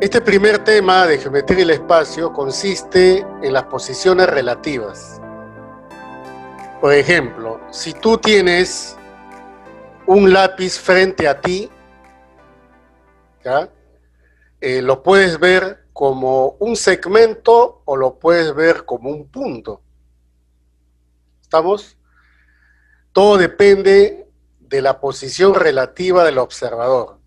Este primer tema de geometría y el espacio consiste en las posiciones relativas. Por ejemplo, si tú tienes un lápiz frente a ti, ¿ya? Lo puedes ver como un segmento o lo puedes ver como un punto. ¿Estamos? Todo depende de la posición relativa del observador.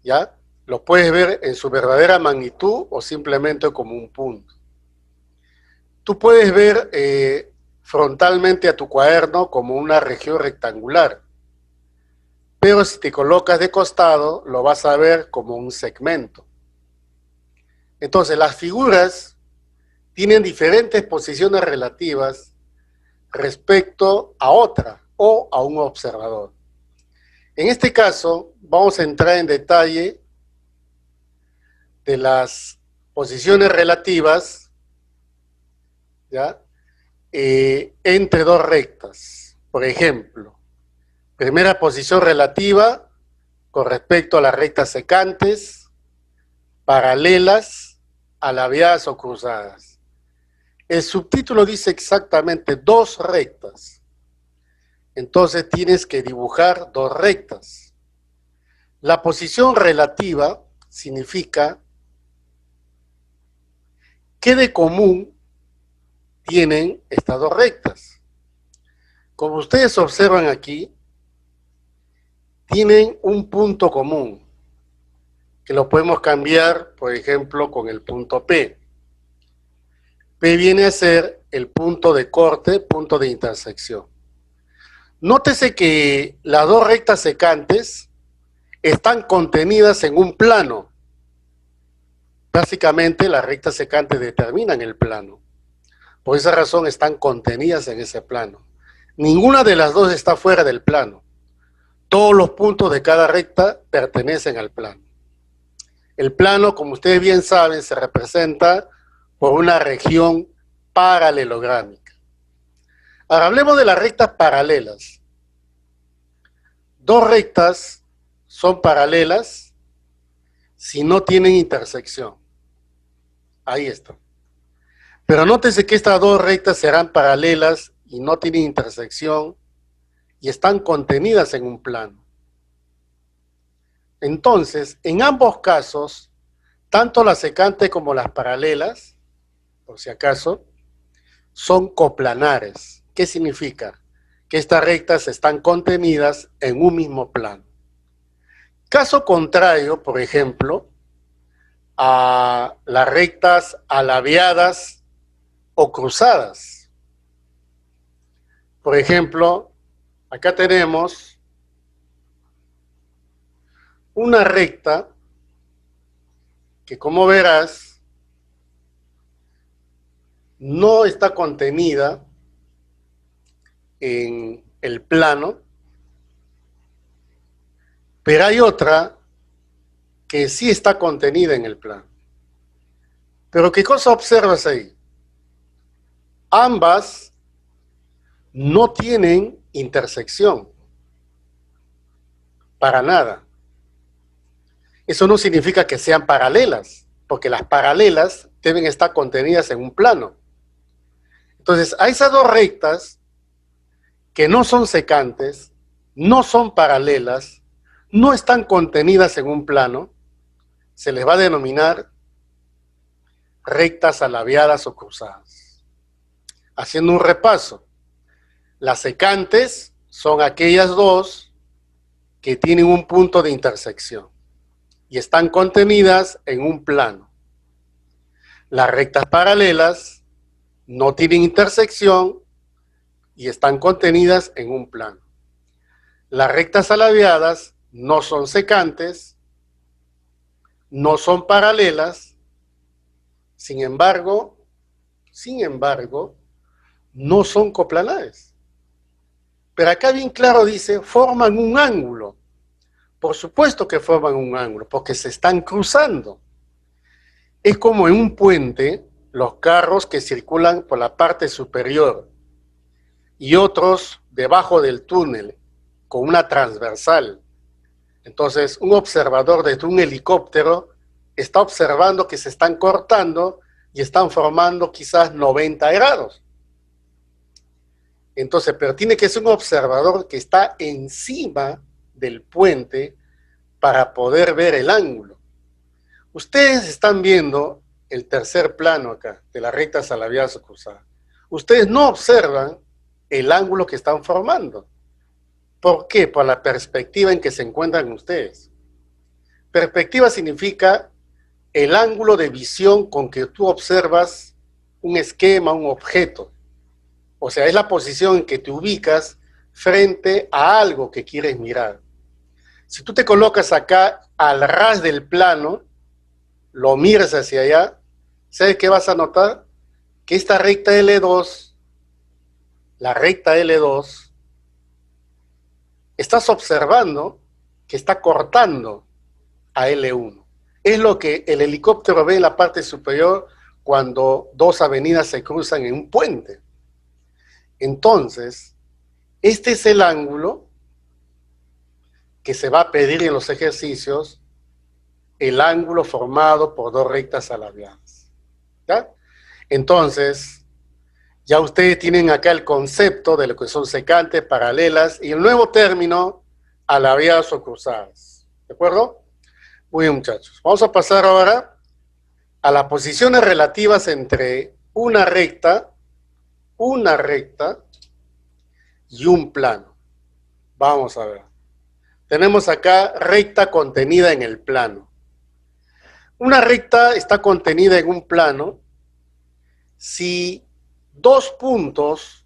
¿Ya? Lo puedes ver en su verdadera magnitud o simplemente como un punto. Tú puedes ver frontalmente a tu cuaderno como una región rectangular, pero si te colocas de costado lo vas a ver como un segmento. Entonces las figuras tienen diferentes posiciones relativas respecto a otra o a un observador. En este caso vamos a entrar en detalle de las posiciones relativas, ¿ya? Entre dos rectas. Por ejemplo, primera posición relativa con respecto a las rectas secantes, paralelas, alabeadas o cruzadas. El subtítulo dice exactamente dos rectas. Entonces tienes que dibujar dos rectas. La posición relativa significa qué de común tienen estas dos rectas. Como ustedes observan aquí, tienen un punto común, que lo podemos cambiar, por ejemplo, con el punto P. P viene a ser el punto de corte, punto de intersección. Nótese que las dos rectas secantes están contenidas en un plano. Básicamente las rectas secantes determinan el plano. Por esa razón están contenidas en ese plano. Ninguna de las dos está fuera del plano. Todos los puntos de cada recta pertenecen al plano. El plano, como ustedes bien saben, se representa por una región paralelográmica. Ahora hablemos de las rectas paralelas. Dos rectas son paralelas si no tienen intersección. Ahí está. Pero nótese que estas dos rectas serán paralelas y no tienen intersección y están contenidas en un plano. Entonces, en ambos casos, tanto las secantes como las paralelas, por si acaso, son coplanares. ¿Qué significa? Que estas rectas están contenidas en un mismo plano. Caso contrario, por ejemplo, a las rectas alabeadas o cruzadas. Por ejemplo, acá tenemos una recta que, como verás, no está contenida en el plano, pero hay otra que sí está contenida en el plano. Pero ¿qué cosa observas ahí? Ambas no tienen intersección, para nada. Eso no significa que sean paralelas, porque las paralelas deben estar contenidas en un plano. Entonces, a esas dos rectas que no son secantes, no son paralelas, no están contenidas en un plano, se les va a denominar rectas alabeadas o cruzadas. Haciendo un repaso, las secantes son aquellas dos que tienen un punto de intersección y están contenidas en un plano. Las rectas paralelas no tienen intersección y están contenidas en un plano. Las rectas alabeadas no son secantes, no son paralelas, sin embargo, no son coplanares. Pero acá bien claro dice, forman un ángulo. Por supuesto que forman un ángulo, porque se están cruzando. Es como en un puente, los carros que circulan por la parte superior y otros debajo del túnel, con una transversal. Entonces, un observador desde un helicóptero está observando que se están cortando y están formando quizás 90 grados. Entonces, pero tiene que ser un observador que está encima del puente para poder ver el ángulo. Ustedes están viendo el tercer plano acá, de la recta salabiada cruzada. Ustedes no observan el ángulo que están formando. ¿Por qué? Por la perspectiva en que se encuentran ustedes. Perspectiva significa el ángulo de visión con que tú observas un esquema, un objeto. O sea, es la posición en que te ubicas frente a algo que quieres mirar. Si tú te colocas acá al ras del plano, lo miras hacia allá, ¿sabes qué vas a notar? Que esta recta L2, la recta L2, estás observando que está cortando a L1. Es lo que el helicóptero ve en la parte superior cuando dos avenidas se cruzan en un puente. Entonces, este es el ángulo que se va a pedir en los ejercicios, el ángulo formado por dos rectas salabiadas. ¿Ya? Entonces, ya ustedes tienen acá el concepto de lo que son secantes, paralelas y el nuevo término, alabiadas o cruzadas. ¿De acuerdo? Muy bien, muchachos. Vamos a pasar ahora a las posiciones relativas entre una recta y un plano. Vamos a ver. Tenemos acá recta contenida en el plano. Una recta está contenida en un plano si dos puntos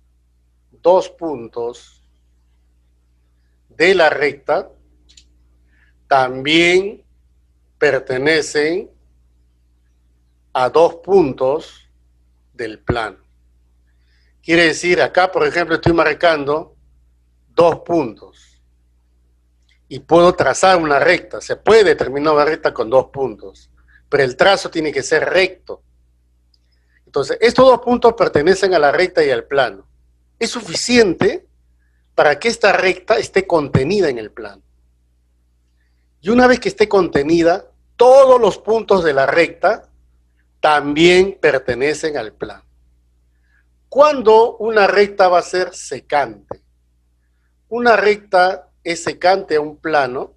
de la recta también pertenecen a dos puntos del plano. Quiere decir, acá, por ejemplo, estoy marcando dos puntos y puedo trazar una recta. Se puede determinar una recta con dos puntos, pero el trazo tiene que ser recto. Entonces, estos dos puntos pertenecen a la recta y al plano. Es suficiente para que esta recta esté contenida en el plano. Y una vez que esté contenida, todos los puntos de la recta también pertenecen al plano. ¿Cuándo una recta va a ser secante? Una recta es secante a un plano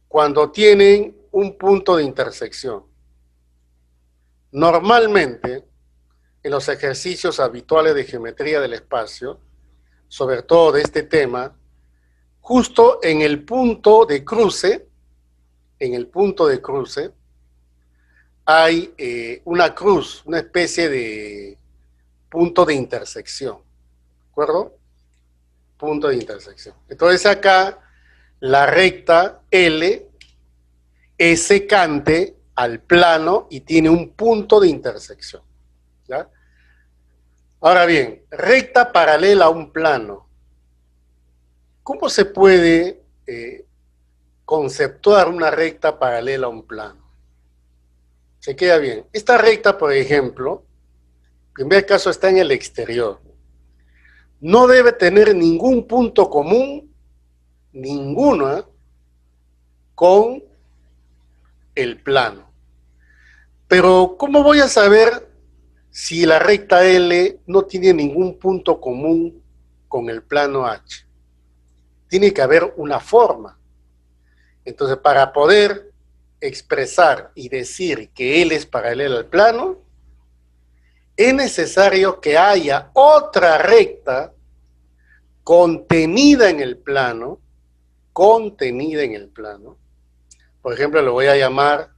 cuando tienen un punto de intersección. Normalmente, en los ejercicios habituales de geometría del espacio, sobre todo de este tema, justo en el punto de cruce, hay una cruz, una especie de punto de intersección, ¿de acuerdo? Punto de intersección. Entonces acá la recta L es secante al plano y tiene un punto de intersección, ¿ya? Ahora bien, recta paralela a un plano. ¿Cómo se puede conceptuar una recta paralela a un plano? Se queda bien. Esta recta, por ejemplo, en primer caso está en el exterior. No debe tener ningún punto común, ninguna, con el plano. Pero, ¿cómo voy a saber si la recta L no tiene ningún punto común con el plano H? Tiene que haber una forma. Entonces, para poder expresar y decir que L es paralela al plano, es necesario que haya otra recta contenida en el plano, por ejemplo, lo voy a llamar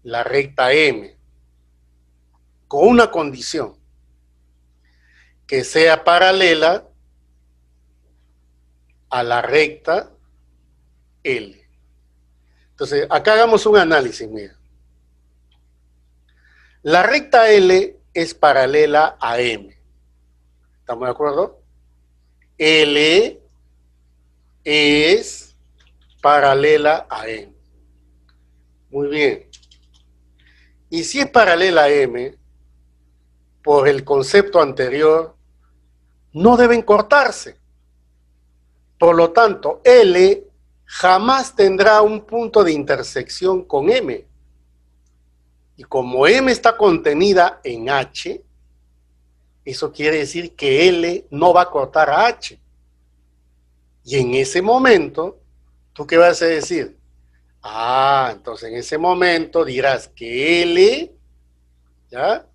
la recta M, con una condición, que sea paralela a la recta L. Entonces, acá hagamos un análisis, mira. La recta L es paralela a M. ¿Estamos de acuerdo? L es paralela a M. Muy bien. Y si es paralela a M, por el concepto anterior, no deben cortarse. Por lo tanto, L jamás tendrá un punto de intersección con M. Y como M está contenida en H, eso quiere decir que L no va a cortar a H. Y en ese momento, ¿tú qué vas a decir? Ah, entonces en ese momento dirás que L, ¿ya?,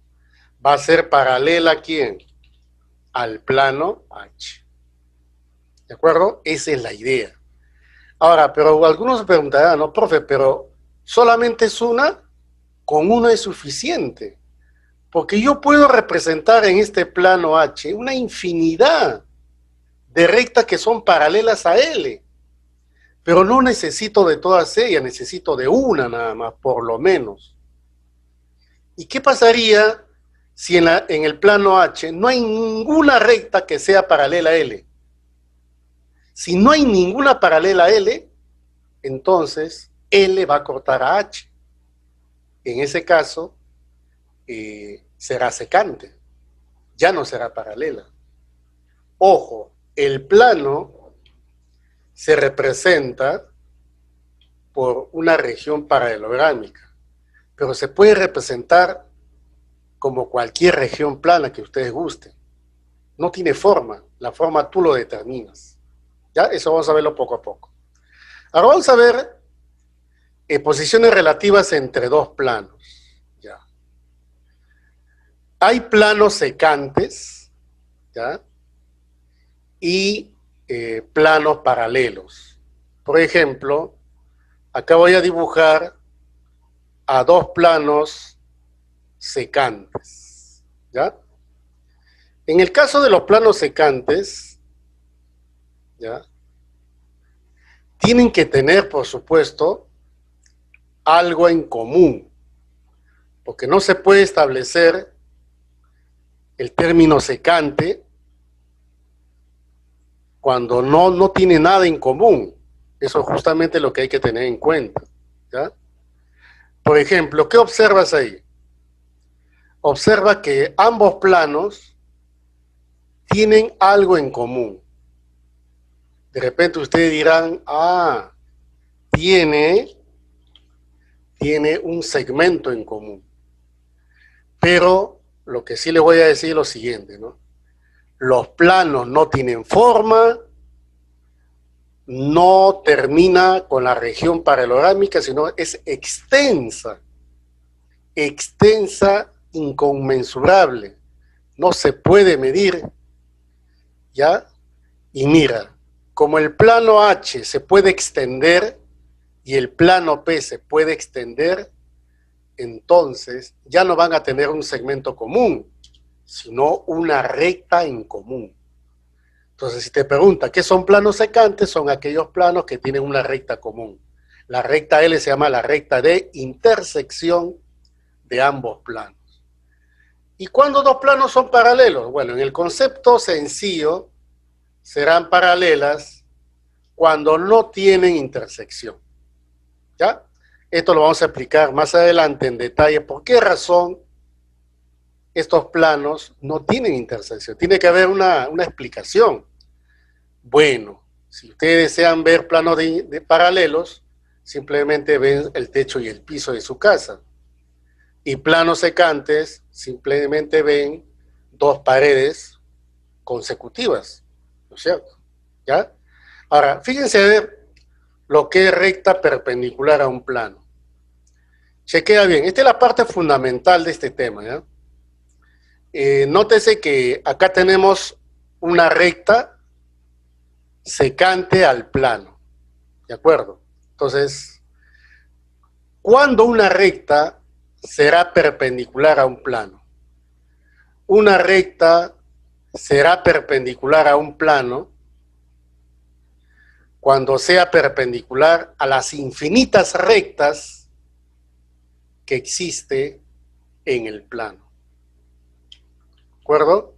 va a ser paralela ¿a quién? Al plano H. ¿De acuerdo? Esa es la idea. Ahora, pero algunos se preguntarán, no, profe, pero solamente es una, con una es suficiente. Porque yo puedo representar en este plano H una infinidad de rectas que son paralelas a L. Pero no necesito de todas ellas, necesito de una nada más, por lo menos. ¿Y qué pasaría si en el plano H no hay ninguna recta que sea paralela a L? Si no hay ninguna paralela a L, entonces L va a cortar a H. En ese caso, será secante, ya no será paralela. Ojo, el plano se representa por una región paralelogámica, pero se puede representar como cualquier región plana que ustedes gusten. No tiene forma, la forma tú lo determinas. ¿Ya? Eso vamos a verlo poco a poco. Ahora vamos a ver posiciones relativas entre dos planos. ¿Ya? Hay planos secantes, ¿ya?, y planos paralelos. Por ejemplo, acá voy a dibujar a dos planos secantes, ¿ya? En el caso de los planos secantes, ¿ya?, tienen que tener, por supuesto, algo en común, porque no se puede establecer el término secante cuando no tiene nada en común. Eso es justamente lo que hay que tener en cuenta, ¿ya? Por ejemplo, ¿qué observas ahí? Observa que ambos planos tienen algo en común. De repente ustedes dirán, ah, tiene un segmento en común. Pero lo que sí les voy a decir es lo siguiente, ¿no? Los planos no tienen forma, no termina con la región paralelogámica, sino es extensa, inconmensurable, no se puede medir, ¿ya? Y mira, como el plano H se puede extender y el plano P se puede extender, entonces ya no van a tener un segmento común, sino una recta en común. Entonces, si te pregunta ¿qué son planos secantes? Son aquellos planos que tienen una recta común. La recta L se llama la recta de intersección de ambos planos. ¿Y cuándo dos planos son paralelos? Bueno, en el concepto sencillo serán paralelas cuando no tienen intersección. ¿Ya? Esto lo vamos a explicar más adelante en detalle por qué razón estos planos no tienen intersección. Tiene que haber una explicación. Bueno, si ustedes desean ver planos de paralelos, simplemente ven el techo y el piso de su casa. Y planos secantes, simplemente ven dos paredes consecutivas, ¿no es cierto? ¿Ya? Ahora, fíjense a ver lo que es recta perpendicular a un plano. Chequea bien, esta es la parte fundamental de este tema, ¿ya? Nótese que acá tenemos una recta secante al plano, ¿de acuerdo? Entonces, ¿cuándo una recta será perpendicular a un plano? Una recta será perpendicular a un plano cuando sea perpendicular a las infinitas rectas que existe en el plano. ¿De acuerdo?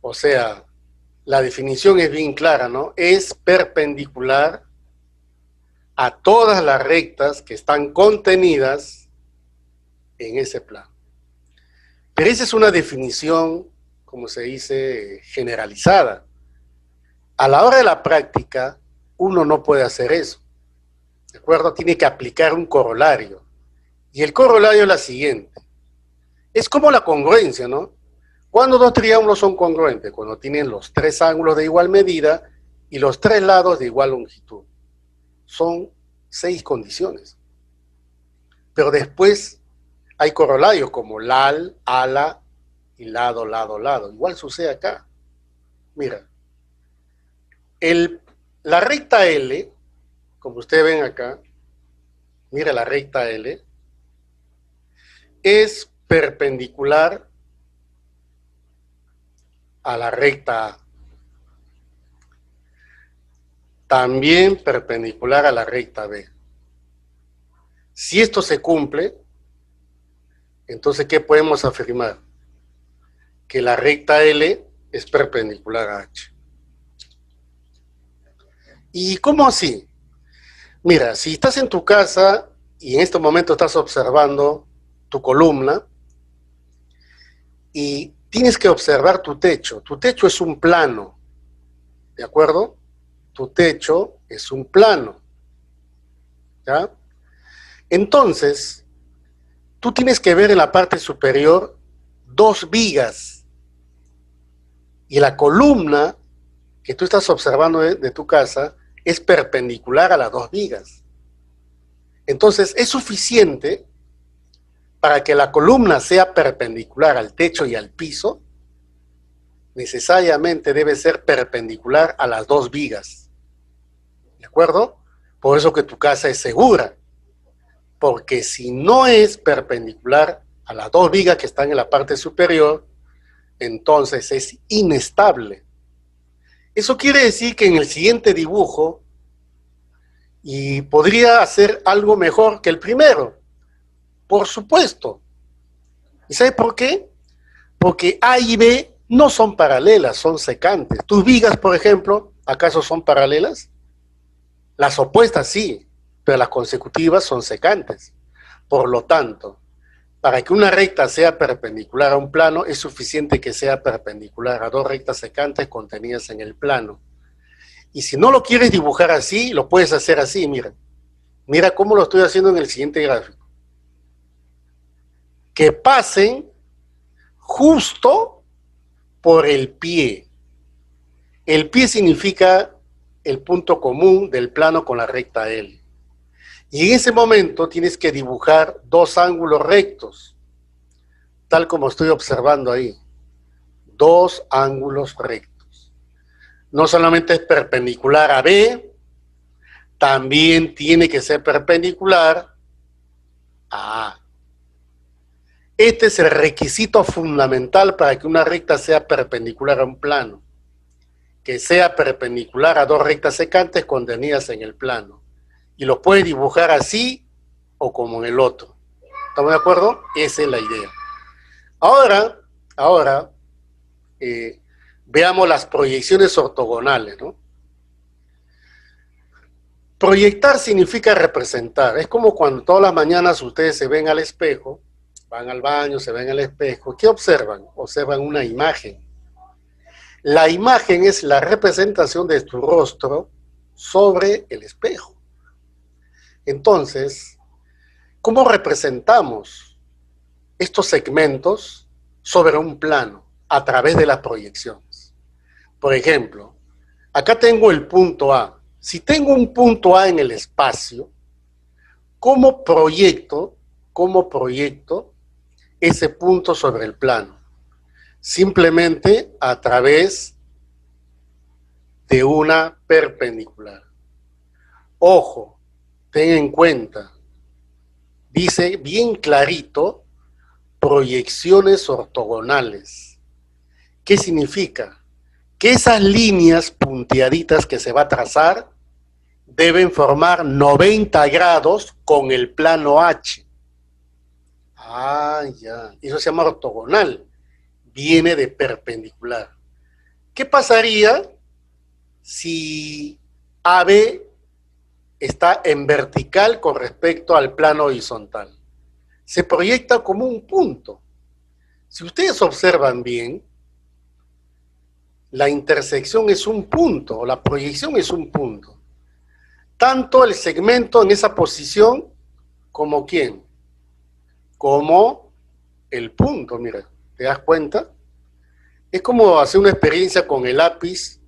O sea, la definición es bien clara, ¿no? Es perpendicular a todas las rectas que están contenidas en ese plano. Pero esa es una definición, como se dice, generalizada. A la hora de la práctica, uno no puede hacer eso, ¿de acuerdo? Tiene que aplicar un corolario. Y el corolario es la siguiente. Es como la congruencia, ¿no? ¿Cuándo dos triángulos son congruentes? Cuando tienen los tres ángulos de igual medida y los tres lados de igual longitud. Son 6 condiciones. Pero después hay corolarios como lal, ala y lado, lado, lado. Igual sucede acá. Mira, la recta L, como ustedes ven acá, mira la recta L, es perpendicular a la recta A. También perpendicular a la recta B. Si esto se cumple, entonces, ¿qué podemos afirmar? Que la recta L es perpendicular a H. ¿Y cómo así? Mira, si estás en tu casa y en este momento estás observando tu columna y tienes que observar tu techo. Tu techo es un plano, ¿de acuerdo? Tu techo es un plano, ¿ya? Entonces, tú tienes que ver en la parte superior 2 vigas y la columna que tú estás observando de tu casa es perpendicular a las 2 vigas. Entonces, es suficiente para que la columna sea perpendicular al techo y al piso, necesariamente debe ser perpendicular a las 2 vigas. ¿De acuerdo? Por eso que tu casa es segura. Porque si no es perpendicular a las 2 vigas que están en la parte superior, entonces es inestable. Eso quiere decir que en el siguiente dibujo, y podría hacer algo mejor que el primero, por supuesto. ¿Y sabe por qué? Porque A y B no son paralelas, son secantes. Tus vigas, por ejemplo, ¿acaso son paralelas? Las opuestas sí, pero las consecutivas son secantes. Por lo tanto, para que una recta sea perpendicular a un plano, es suficiente que sea perpendicular a 2 rectas secantes contenidas en el plano. Y si no lo quieres dibujar así, lo puedes hacer así, mira. Mira cómo lo estoy haciendo en el siguiente gráfico. Que pasen justo por el pie. El pie significa el punto común del plano con la recta L. Y en ese momento tienes que dibujar 2 ángulos rectos, tal como estoy observando ahí. 2 ángulos rectos. No solamente es perpendicular a B, también tiene que ser perpendicular a A. Este es el requisito fundamental para que una recta sea perpendicular a un plano, que sea perpendicular a 2 rectas secantes contenidas en el plano. Y lo puedes dibujar así o como en el otro. ¿Estamos de acuerdo? Esa es la idea. Ahora veamos las proyecciones ortogonales, ¿no? Proyectar significa representar. Es como cuando todas las mañanas ustedes se ven al espejo, van al baño, se ven al espejo. ¿Qué observan? Observan una imagen. La imagen es la representación de tu rostro sobre el espejo. Entonces, ¿cómo representamos estos segmentos sobre un plano? A través de las proyecciones. Por ejemplo, acá tengo el punto A. Si tengo un punto A en el espacio, ¿cómo proyecto ese punto sobre el plano? Simplemente a través de una perpendicular. Ojo, ten en cuenta, dice bien clarito, proyecciones ortogonales. ¿Qué significa? Que esas líneas punteaditas que se va a trazar deben formar 90 grados con el plano H. Ah, ya. Eso se llama ortogonal. Viene de perpendicular. ¿Qué pasaría si AB está en vertical con respecto al plano horizontal? Se proyecta como un punto. Si ustedes observan bien, la intersección es un punto, o la proyección es un punto. tanto el segmento en esa posición como ¿quién? Como el punto, mira, ¿te das cuenta? Es como hacer una experiencia con el lápiz.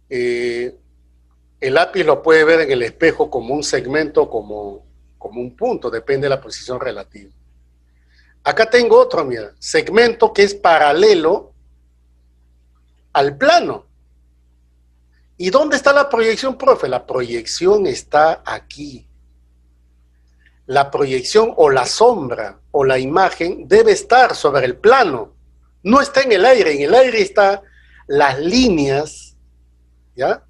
El lápiz lo puede ver en el espejo como un segmento, como un punto, depende de la posición relativa. Acá tengo otro, mira, segmento que es paralelo al plano. ¿Y dónde está la proyección, profe? La proyección está aquí. La proyección o la sombra o la imagen debe estar sobre el plano. No está en el aire están las líneas, ¿ya?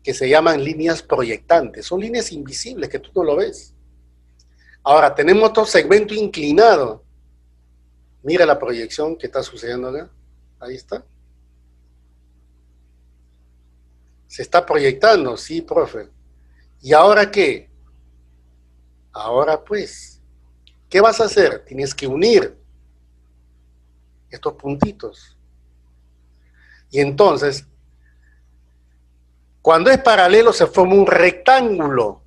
Que se llaman líneas proyectantes. Son líneas invisibles que tú no lo ves. Ahora, tenemos otro segmento inclinado. Mira la proyección que está sucediendo acá. Ahí está. Se está proyectando, sí, profe. ¿Y ahora qué? Ahora pues, ¿qué vas a hacer? Tienes que unir estos puntitos. Y entonces, cuando es paralelo se forma un rectángulo.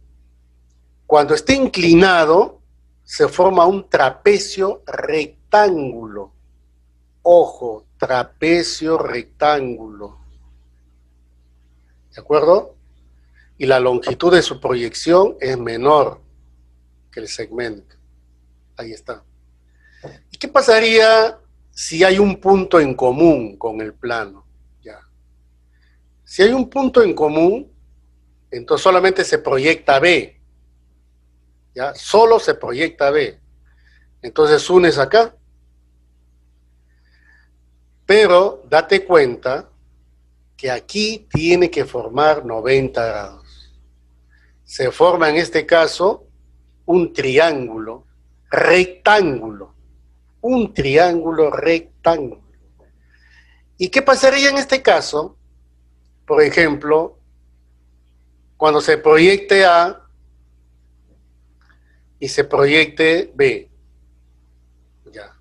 Cuando está inclinado, se forma un trapecio rectángulo. Ojo, trapecio rectángulo. ¿De acuerdo? Y la longitud de su proyección es menor que el segmento. Ahí está. ¿Y qué pasaría si hay un punto en común con el plano? Ya. Si hay un punto en común, entonces solamente se proyecta B. ¿Ya? Solo se proyecta B. Entonces unes acá. Pero date cuenta que aquí tiene que formar 90 grados. Se forma en este caso un triángulo rectángulo. Un triángulo rectángulo. ¿Y qué pasaría en este caso? Por ejemplo, cuando se proyecte A y se proyecte B. Ya.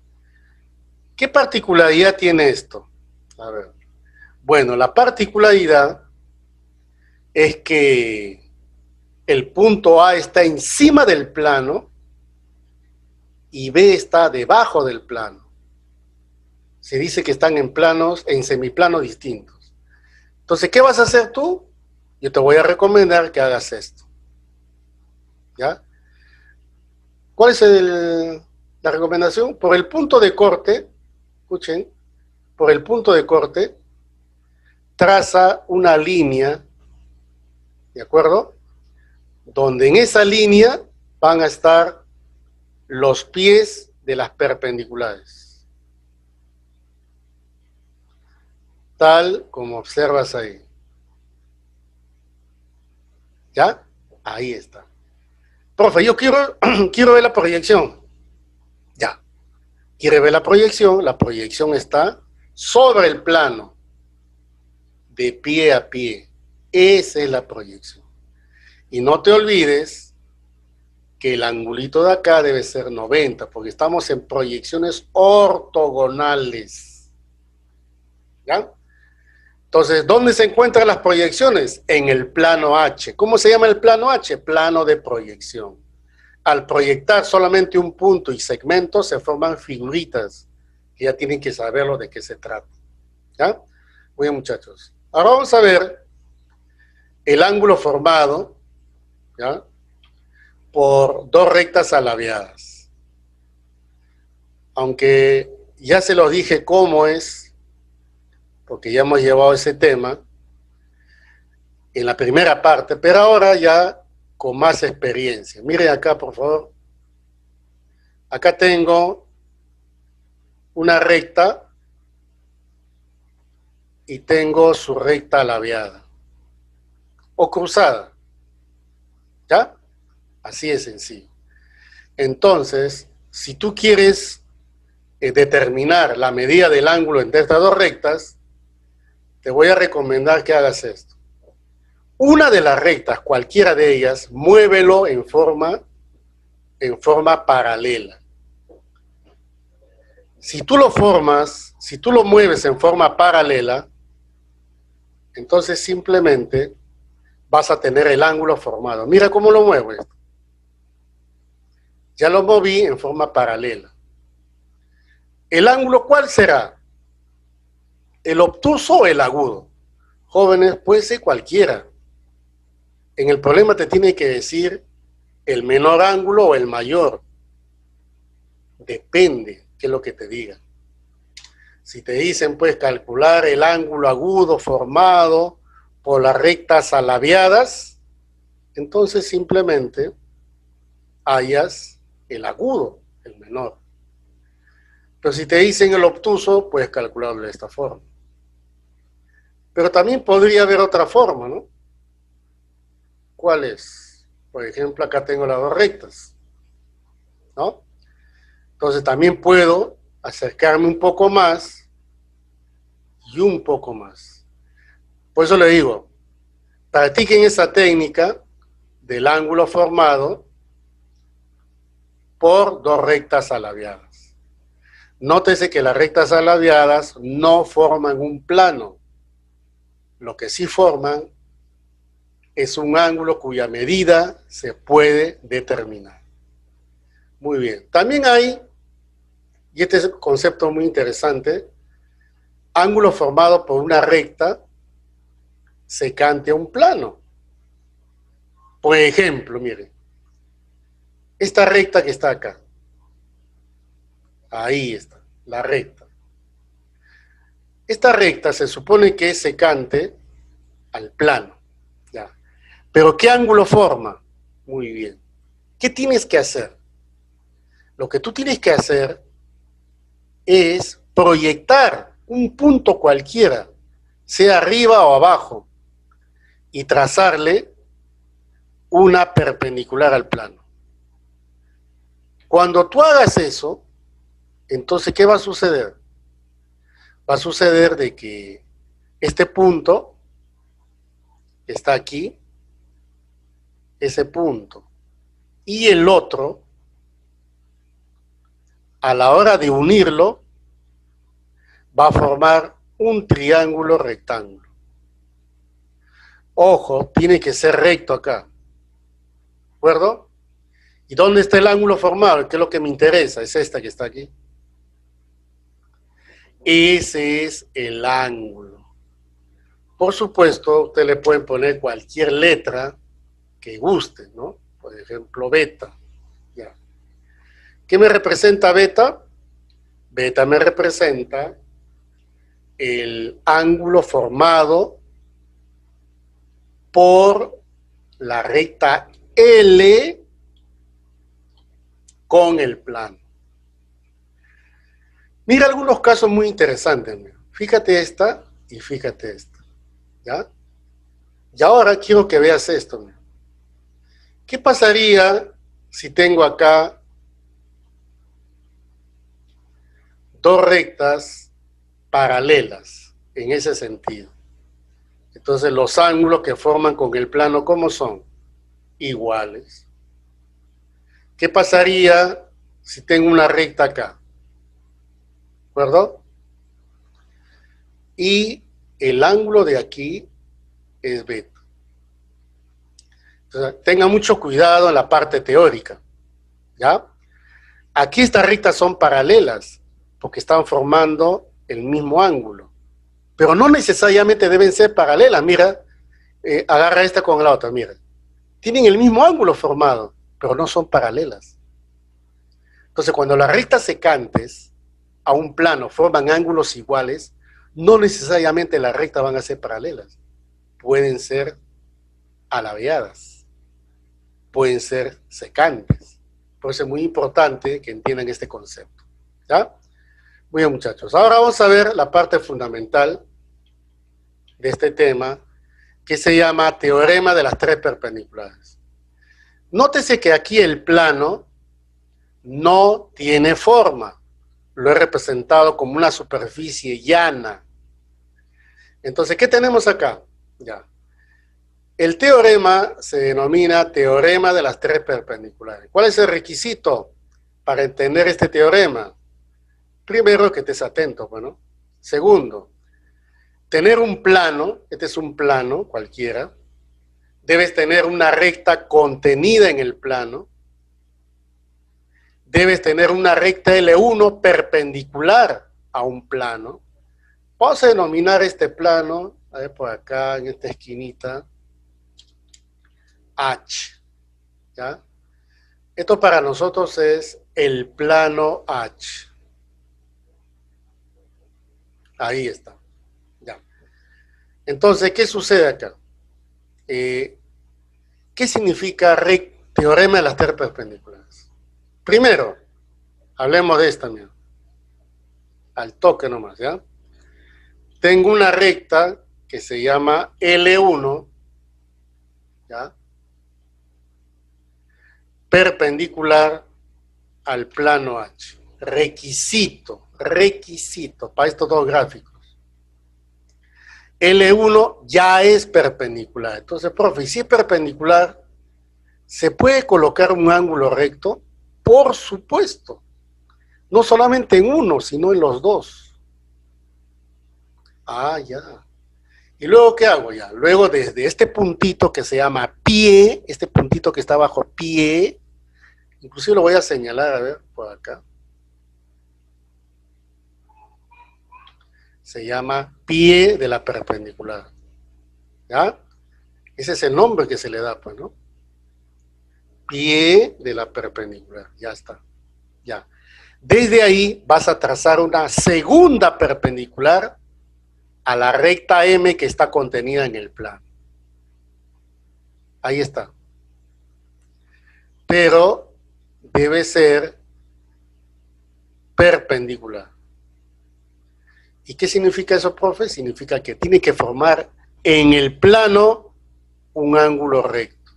¿Qué particularidad tiene esto? A ver. Bueno, la particularidad es que el punto A está encima del plano y B está debajo del plano. Se dice que están en semiplanos distintos. Entonces, ¿qué vas a hacer tú? Yo te voy a recomendar que hagas esto. ¿Ya? ¿Cuál es la recomendación? Por el punto de corte, escuchen, por el punto de corte, traza una línea, ¿de acuerdo? Donde en esa línea van a estar los pies de las perpendiculares. Tal como observas ahí. ¿Ya? Ahí está. Profe, yo quiero ver la proyección. Ya. ¿Quiere ver la proyección? La proyección está sobre el plano, de pie a pie. Esa es la proyección. Y no te olvides que el angulito de acá debe ser 90, porque estamos en proyecciones ortogonales. ¿Ya? Entonces, ¿dónde se encuentran las proyecciones? En el plano H. ¿Cómo se llama el plano H? Plano de proyección. Al proyectar solamente un punto y segmentos, se forman figuritas, que ya tienen que saberlo de qué se trata. ¿Ya? Muy bien, muchachos. Ahora vamos a ver el ángulo formado, ¿ya?, por dos rectas alabeadas. Aunque ya se los dije cómo es, porque ya hemos llevado ese tema en la primera parte, pero ahora ya con más experiencia. Miren acá, por favor. Acá tengo una recta y tengo su recta alabeada o cruzada. ¿Ya? Así de sencillo. Entonces, si tú quieres determinar la medida del ángulo entre estas dos rectas, te voy a recomendar que hagas esto. Una de las rectas, cualquiera de ellas, muévelo en forma paralela. Si tú lo mueves en forma paralela, entonces simplemente vas a tener el ángulo formado. Mira cómo lo muevo esto. Ya lo moví en forma paralela. ¿El ángulo cuál será? ¿El obtuso o el agudo? Jóvenes, puede ser cualquiera. En el problema te tiene que decir el menor ángulo o el mayor. Depende qué es lo que te digan. Si te dicen, pues, calcular el ángulo agudo formado por las rectas alabiadas, entonces simplemente hallas el agudo, el menor. Pero si te dicen el obtuso, puedes calcularlo de esta forma. Pero también podría haber otra forma, ¿no? ¿Cuál es? Por ejemplo, acá tengo las dos rectas, ¿no? Entonces también puedo acercarme un poco más y un poco más. Por eso le digo, practiquen esa técnica del ángulo formado por dos rectas alabiadas. Nótese que las rectas alabiadas no forman un plano. Lo que sí forman es un ángulo cuya medida se puede determinar. Muy bien. También hay, y este es un concepto muy interesante, ángulo formado por una recta secante a un plano. Por ejemplo, miren, esta recta que está acá, ahí está, la recta. Esta recta se supone que es secante al plano, ¿ya? Pero ¿qué ángulo forma? Muy bien. ¿Qué tienes que hacer? Lo que tú tienes que hacer es proyectar un punto cualquiera, sea arriba o abajo, y trazarle una perpendicular al plano. Cuando tú hagas eso, entonces, ¿qué va a suceder? Va a suceder de que este punto que está aquí, ese punto, y el otro, a la hora de unirlo, va a formar un triángulo rectángulo. Ojo, tiene que ser recto acá, ¿de acuerdo? ¿Y dónde está el ángulo formado? ¿Qué es lo que me interesa? Es esta que está aquí. Ese es el ángulo. Por supuesto, usted le pueden poner cualquier letra que guste, ¿no? Por ejemplo, beta. Ya. ¿Qué me representa beta? Beta me representa el ángulo formado por la recta L con el plano. Mira algunos casos muy interesantes. Fíjate esta y fíjate esta. ¿Ya? Y ahora quiero que veas esto. ¿Qué pasaría si tengo acá dos rectas paralelas en ese sentido? Entonces los ángulos que forman con el plano, ¿cómo son? Iguales. ¿Qué pasaría si tengo una recta acá? ¿De acuerdo? Y el ángulo de aquí es beta. Entonces, tenga mucho cuidado en la parte teórica, ¿ya? Aquí estas rectas son paralelas, porque están formando el mismo ángulo. Pero no necesariamente deben ser paralelas. Mira, agarra esta con la otra, mira. Tienen el mismo ángulo formado, pero no son paralelas. Entonces, cuando las rectas secantes a un plano forman ángulos iguales, no necesariamente las rectas van a ser paralelas. Pueden ser alabeadas, pueden ser secantes. Por eso es muy importante que entiendan este concepto. ¿Ya? Muy bien, muchachos. Ahora vamos a ver la parte fundamental de este tema, que se llama teorema de las tres perpendiculares. Nótese que aquí el plano no tiene forma. Lo he representado como una superficie llana. Entonces, ¿qué tenemos acá? Ya. El teorema se denomina teorema de las tres perpendiculares. ¿Cuál es el requisito para entender este teorema? Primero, que estés atento, bueno. Segundo, tener un plano, este es un plano cualquiera, Debes tener una recta contenida en el plano. Debes tener una recta L1 perpendicular a un plano. Vamos a denominar este plano, a ver por acá, en esta esquinita, H. ¿Ya? Esto para nosotros es el plano H. Ahí está. Ya. Entonces, ¿qué sucede acá? ¿Qué significa teorema de las tres perpendiculares? Primero, hablemos de esta, mira. Al toque nomás, ¿ya? Tengo una recta que se llama L1, ¿ya? Perpendicular al plano H. Requisito para estos dos gráficos. L1 ya es perpendicular. Entonces, profe, si es perpendicular, ¿se puede colocar un ángulo recto? Por supuesto. No solamente en uno, sino en los dos. Ah, ya. ¿Y luego qué hago ya? Luego desde este puntito que se llama pie, este puntito que está bajo pie, inclusive lo voy a señalar, a ver, por acá. Se llama pie de la perpendicular. ¿Ya? Ese es el nombre que se le da, pues, ¿no? Pie de la perpendicular. Ya está. Ya. Desde ahí vas a trazar una segunda perpendicular a la recta M que está contenida en el plano. Ahí está. Pero debe ser perpendicular. ¿Y qué significa eso, profe? Significa que tiene que formar en el plano un ángulo recto.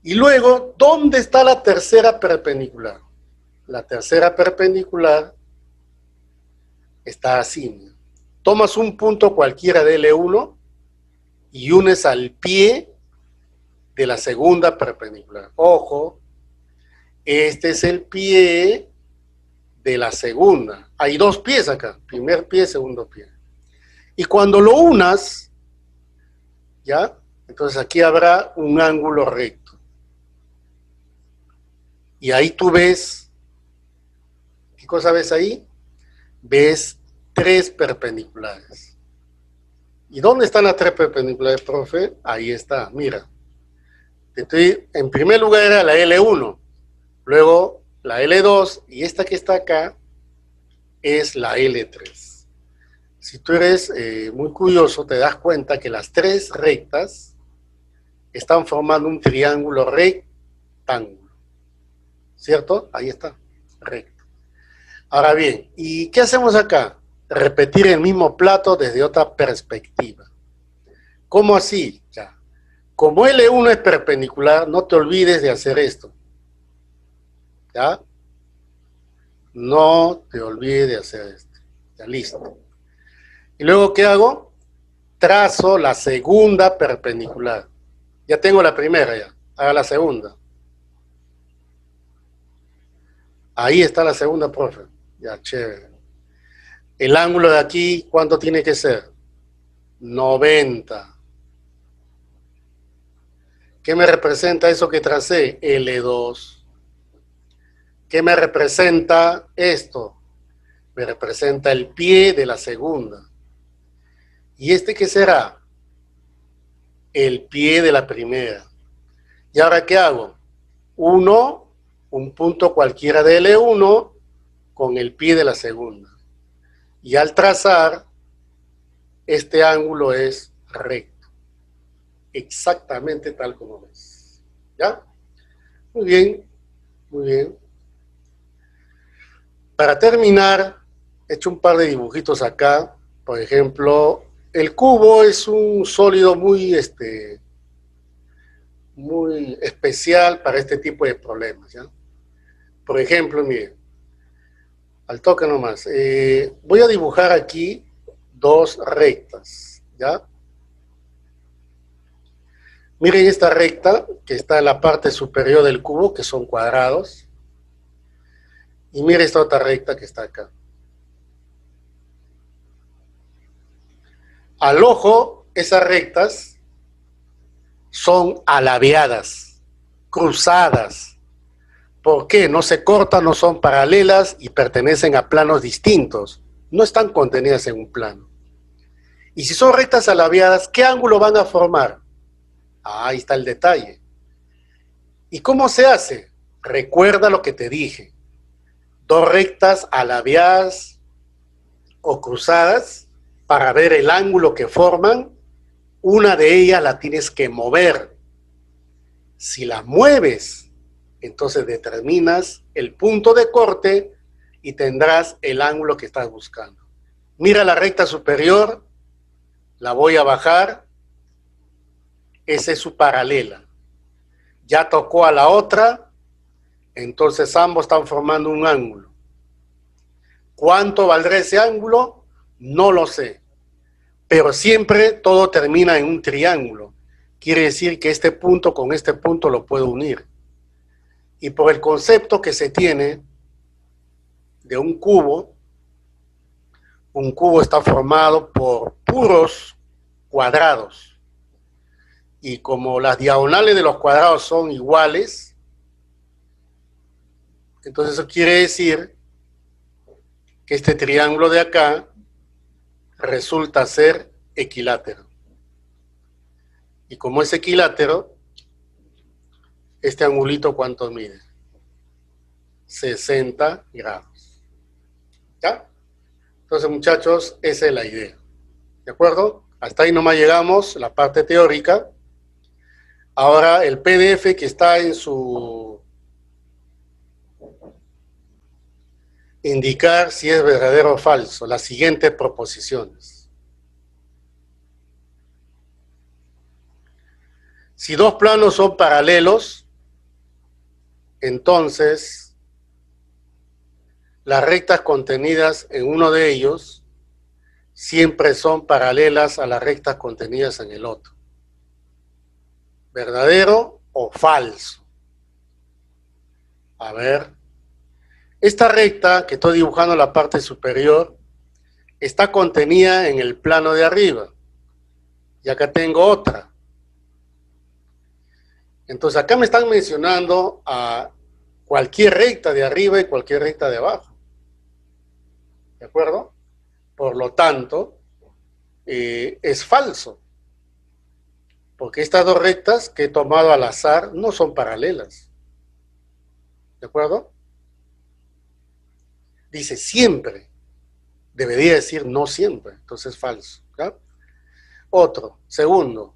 Y luego, ¿dónde está la tercera perpendicular? La tercera perpendicular está así. Tomas un punto cualquiera de L1 y unes al pie de la segunda perpendicular. Ojo, este es el pie de la segunda. Hay dos pies acá, primer pie, segundo pie. Y cuando lo unas, ¿ya? Entonces aquí habrá un ángulo recto. Y ahí tú ves, ¿qué cosa ves ahí? Ves tres perpendiculares. ¿Y dónde están las tres perpendiculares, profe? Ahí está, mira. En primer lugar era la L1, luego la L2, y esta que está acá es la L3. Si tú eres muy curioso, te das cuenta que las tres rectas están formando un triángulo rectángulo. ¿Cierto? Ahí está, recto. Ahora bien, ¿y qué hacemos acá? Repetir el mismo plato desde otra perspectiva. ¿Cómo así? Ya. Como L1 es perpendicular, no te olvides de hacer esto. ¿Ya? No te olvides de hacer esto. Ya, listo. ¿Y luego qué hago? Trazo la segunda perpendicular. Ya tengo la primera ya. Haga la segunda. Ahí está la segunda, profe. Ya, chévere. El ángulo de aquí, ¿cuánto tiene que ser? 90. ¿Qué me representa eso que tracé? L2. ¿Qué me representa esto? Me representa el pie de la segunda. ¿Y este qué será? El pie de la primera. ¿Y ahora qué hago? Uno, un punto cualquiera de L1 con el pie de la segunda. Y al trazar, este ángulo es recto. Exactamente tal como ves. ¿Ya? Muy bien, muy bien. Para terminar, he hecho un par de dibujitos acá. Por ejemplo, el cubo es un sólido muy especial para este tipo de problemas, ¿ya? Por ejemplo, miren, al toque nomás, voy a dibujar aquí dos rectas, ¿ya? Miren esta recta que está en la parte superior del cubo, que son cuadrados, y miren esta otra recta que está acá. Al ojo, esas rectas son alabeadas, cruzadas. ¿Por qué? No se cortan, no son paralelas y pertenecen a planos distintos. No están contenidas en un plano. Y si son rectas alabeadas, ¿qué ángulo van a formar? Ahí está el detalle. ¿Y cómo se hace? Recuerda lo que te dije. Dos rectas alabeadas o cruzadas, para ver el ángulo que forman, una de ellas la tienes que mover. Si la mueves, entonces determinas el punto de corte y tendrás el ángulo que estás buscando. Mira la recta superior, la voy a bajar, esa es su paralela. Ya tocó a la otra, entonces ambos están formando un ángulo. ¿Cuánto valdrá ese ángulo? No lo sé. Pero siempre todo termina en un triángulo. Quiere decir que este punto con este punto lo puedo unir. Y por el concepto que se tiene de un cubo está formado por puros cuadrados. Y como las diagonales de los cuadrados son iguales, entonces eso quiere decir que este triángulo de acá resulta ser equilátero. Y como es equilátero, este angulito, ¿cuánto mide? 60 grados. ¿Ya? Entonces, muchachos, esa es la idea. ¿De acuerdo? Hasta ahí nomás llegamos, la parte teórica. Ahora, el PDF que está en su... indicar si es verdadero o falso, las siguientes proposiciones. Si dos planos son paralelos, entonces las rectas contenidas en uno de ellos siempre son paralelas a las rectas contenidas en el otro. ¿Verdadero o falso? A ver. Esta recta que estoy dibujando en la parte superior está contenida en el plano de arriba. Y acá tengo otra. Entonces acá me están mencionando a cualquier recta de arriba y cualquier recta de abajo. ¿De acuerdo? Por lo tanto, es falso. Porque estas dos rectas que he tomado al azar no son paralelas. ¿De acuerdo? Dice siempre. Debería decir no siempre. Entonces es falso. ¿Ya? Otro. Segundo.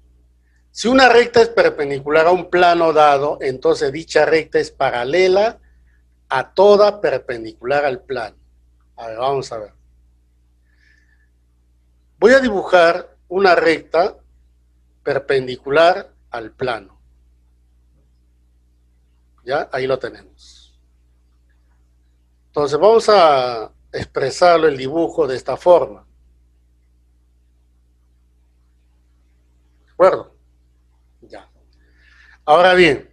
Si una recta es perpendicular a un plano dado, entonces dicha recta es paralela a toda perpendicular al plano. A ver, vamos a ver. Voy a dibujar una recta perpendicular al plano. ¿Ya? Ahí lo tenemos. Entonces vamos a expresarlo el dibujo de esta forma. ¿De acuerdo? Ya. Ahora bien,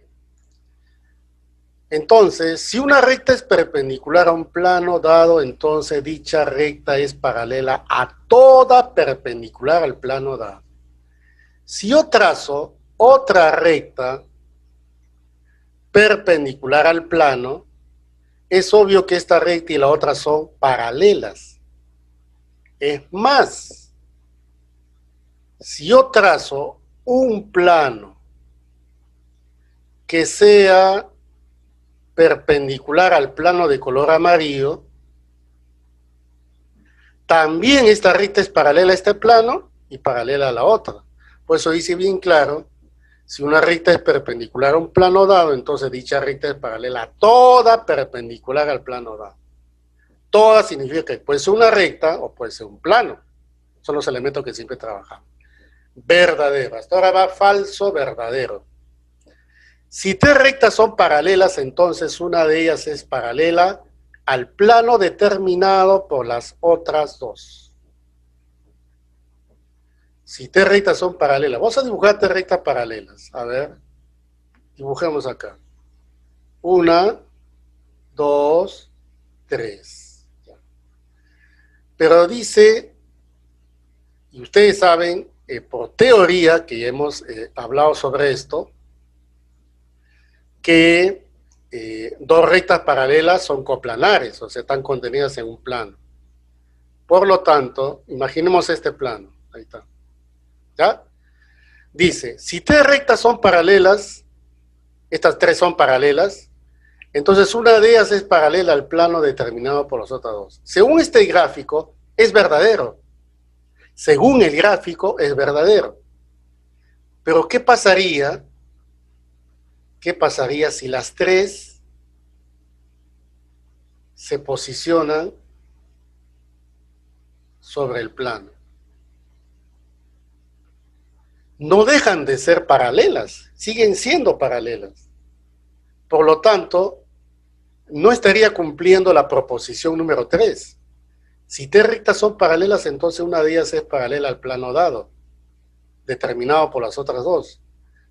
entonces, si una recta es perpendicular a un plano dado, entonces dicha recta es paralela a toda perpendicular al plano dado. Si yo trazo otra recta perpendicular al plano, es obvio que esta recta y la otra son paralelas. Es más, si yo trazo un plano que sea perpendicular al plano de color amarillo, también esta recta es paralela a este plano y paralela a la otra. Por eso dice bien claro, si una recta es perpendicular a un plano dado, entonces dicha recta es paralela a toda perpendicular al plano dado. Toda significa que puede ser una recta o puede ser un plano. Son los elementos que siempre trabajamos. Verdadero. Hasta ahora va falso, verdadero. Si tres rectas son paralelas, entonces una de ellas es paralela al plano determinado por las otras dos. Si tres rectas son paralelas, vamos a dibujar tres rectas paralelas. A ver, dibujemos acá. 1, 2, 3. Pero dice, y ustedes saben, por teoría, que ya hemos hablado sobre esto, que dos rectas paralelas son coplanares, o sea, están contenidas en un plano. Por lo tanto, imaginemos este plano. Ahí está. ¿Ya? Dice, si tres rectas son paralelas, estas tres son paralelas, entonces una de ellas es paralela al plano determinado por las otras dos. Según este gráfico, es verdadero. Según el gráfico, es verdadero. Pero ¿qué pasaría? ¿Qué pasaría si las tres se posicionan sobre el plano? No dejan de ser paralelas, siguen siendo paralelas. Por lo tanto, no estaría cumpliendo la proposición número 3. Si tres rectas son paralelas, entonces una de ellas es paralela al plano dado, determinado por las otras dos.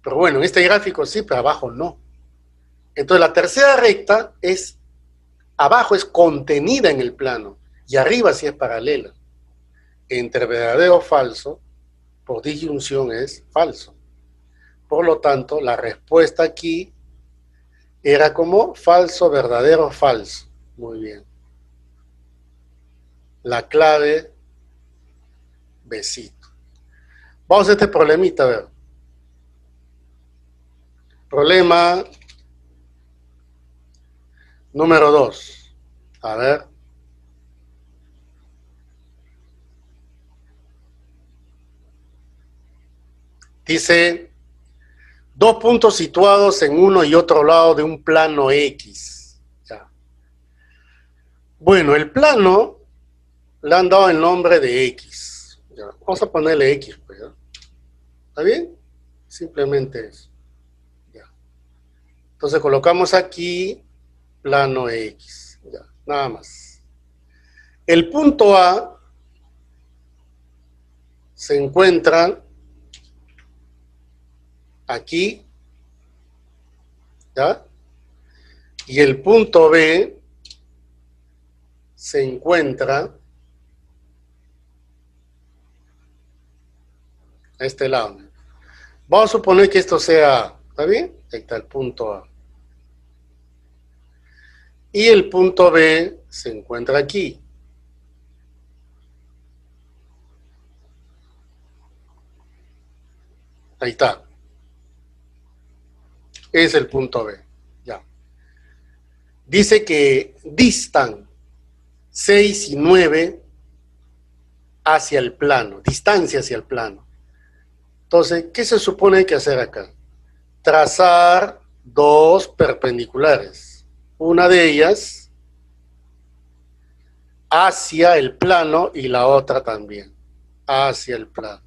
Pero bueno, en este gráfico sí, pero abajo no. Entonces la tercera recta es, abajo es contenida en el plano, y arriba sí es paralela. Entre verdadero o falso, por disyunción es falso. Por lo tanto, la respuesta aquí era como falso, verdadero, falso. Muy bien. La clave, besito. Vamos a este problemita, a ver. Problema número 2. A ver. Dice, dos puntos situados en uno y otro lado de un plano X. Ya. Bueno, el plano le han dado el nombre de X. Ya. Vamos a ponerle X, pues, ¿ya? ¿Está bien? Simplemente eso. Ya. Entonces colocamos aquí plano X. Ya. Nada más. El punto A se encuentra aquí, ¿ya? Y el punto B se encuentra a este lado. Vamos a suponer que esto sea A, ¿está bien? Ahí está el punto A. Y el punto B se encuentra aquí. Ahí está. Es el punto B. Ya. Dice que distan 6 y 9 hacia el plano, distancia hacia el plano. Entonces, ¿qué se supone que hacer acá? Trazar dos perpendiculares. Una de ellas hacia el plano y la otra también hacia el plano.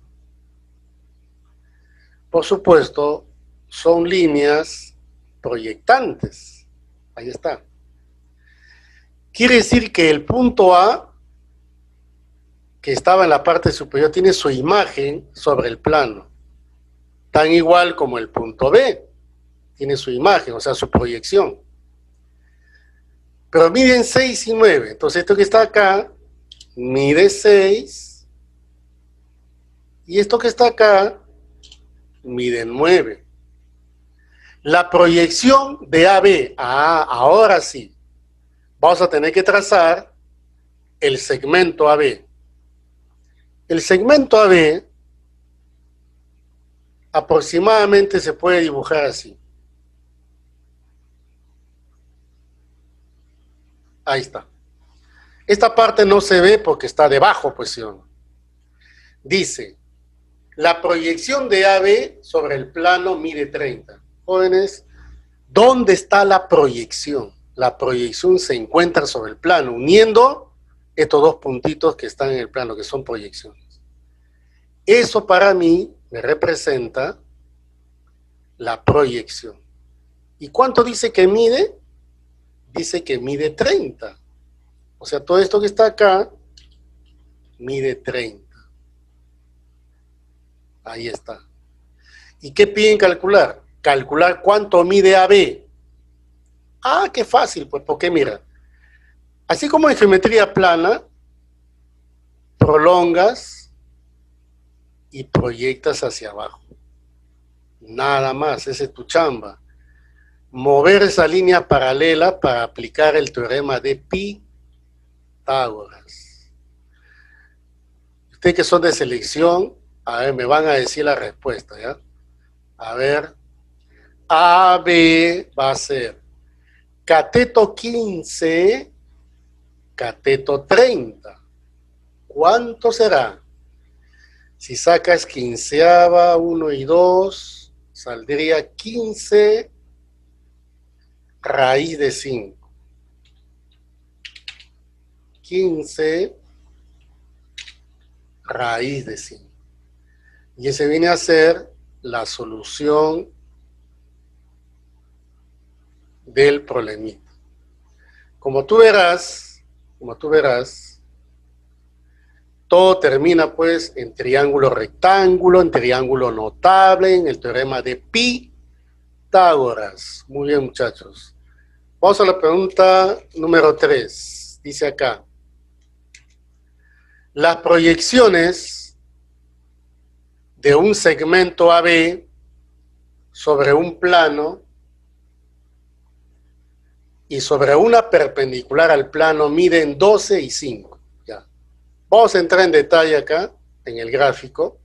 Por supuesto, son líneas proyectantes. Ahí está. Quiere decir que el punto A, que estaba en la parte superior, tiene su imagen sobre el plano. Tan igual como el punto B tiene su imagen, o sea, su proyección. Pero miden 6 y 9. Entonces esto que está acá mide 6. Y esto que está acá mide 9. La proyección de AB, ahora sí, vamos a tener que trazar el segmento AB. El segmento AB aproximadamente se puede dibujar así. Ahí está. Esta parte no se ve porque está debajo, pues sí. Dice, la proyección de AB sobre el plano mide 30. Jóvenes, ¿dónde está la proyección? La proyección se encuentra sobre el plano, uniendo estos dos puntitos que están en el plano, que son proyecciones. Eso para mí me representa la proyección. ¿Y cuánto dice que mide? Dice que mide 30. O sea, todo esto que está acá mide 30. Ahí está. ¿Y qué piden calcular? Calcular cuánto mide AB. Ah, qué fácil, pues, porque mira, así como en geometría plana, prolongas y proyectas hacia abajo. Nada más, esa es tu chamba. Mover esa línea paralela para aplicar el teorema de Pitágoras. Ustedes que son de selección, a ver, me van a decir la respuesta, ¿ya? A ver, AB va a ser cateto 15, cateto 30. ¿Cuánto será? Si sacas quinceava, 1 y 2, saldría 15 raíz de 5. 15 raíz de 5. Y ese viene a ser la solución del problemita. Como tú verás, todo termina pues en triángulo rectángulo, en triángulo notable, en el teorema de Pitágoras. Muy bien, muchachos. Vamos a la pregunta número 3. Dice acá: las proyecciones de un segmento AB sobre un plano y sobre una perpendicular al plano miden 12 y 5. Ya. Vamos a entrar en detalle acá, en el gráfico.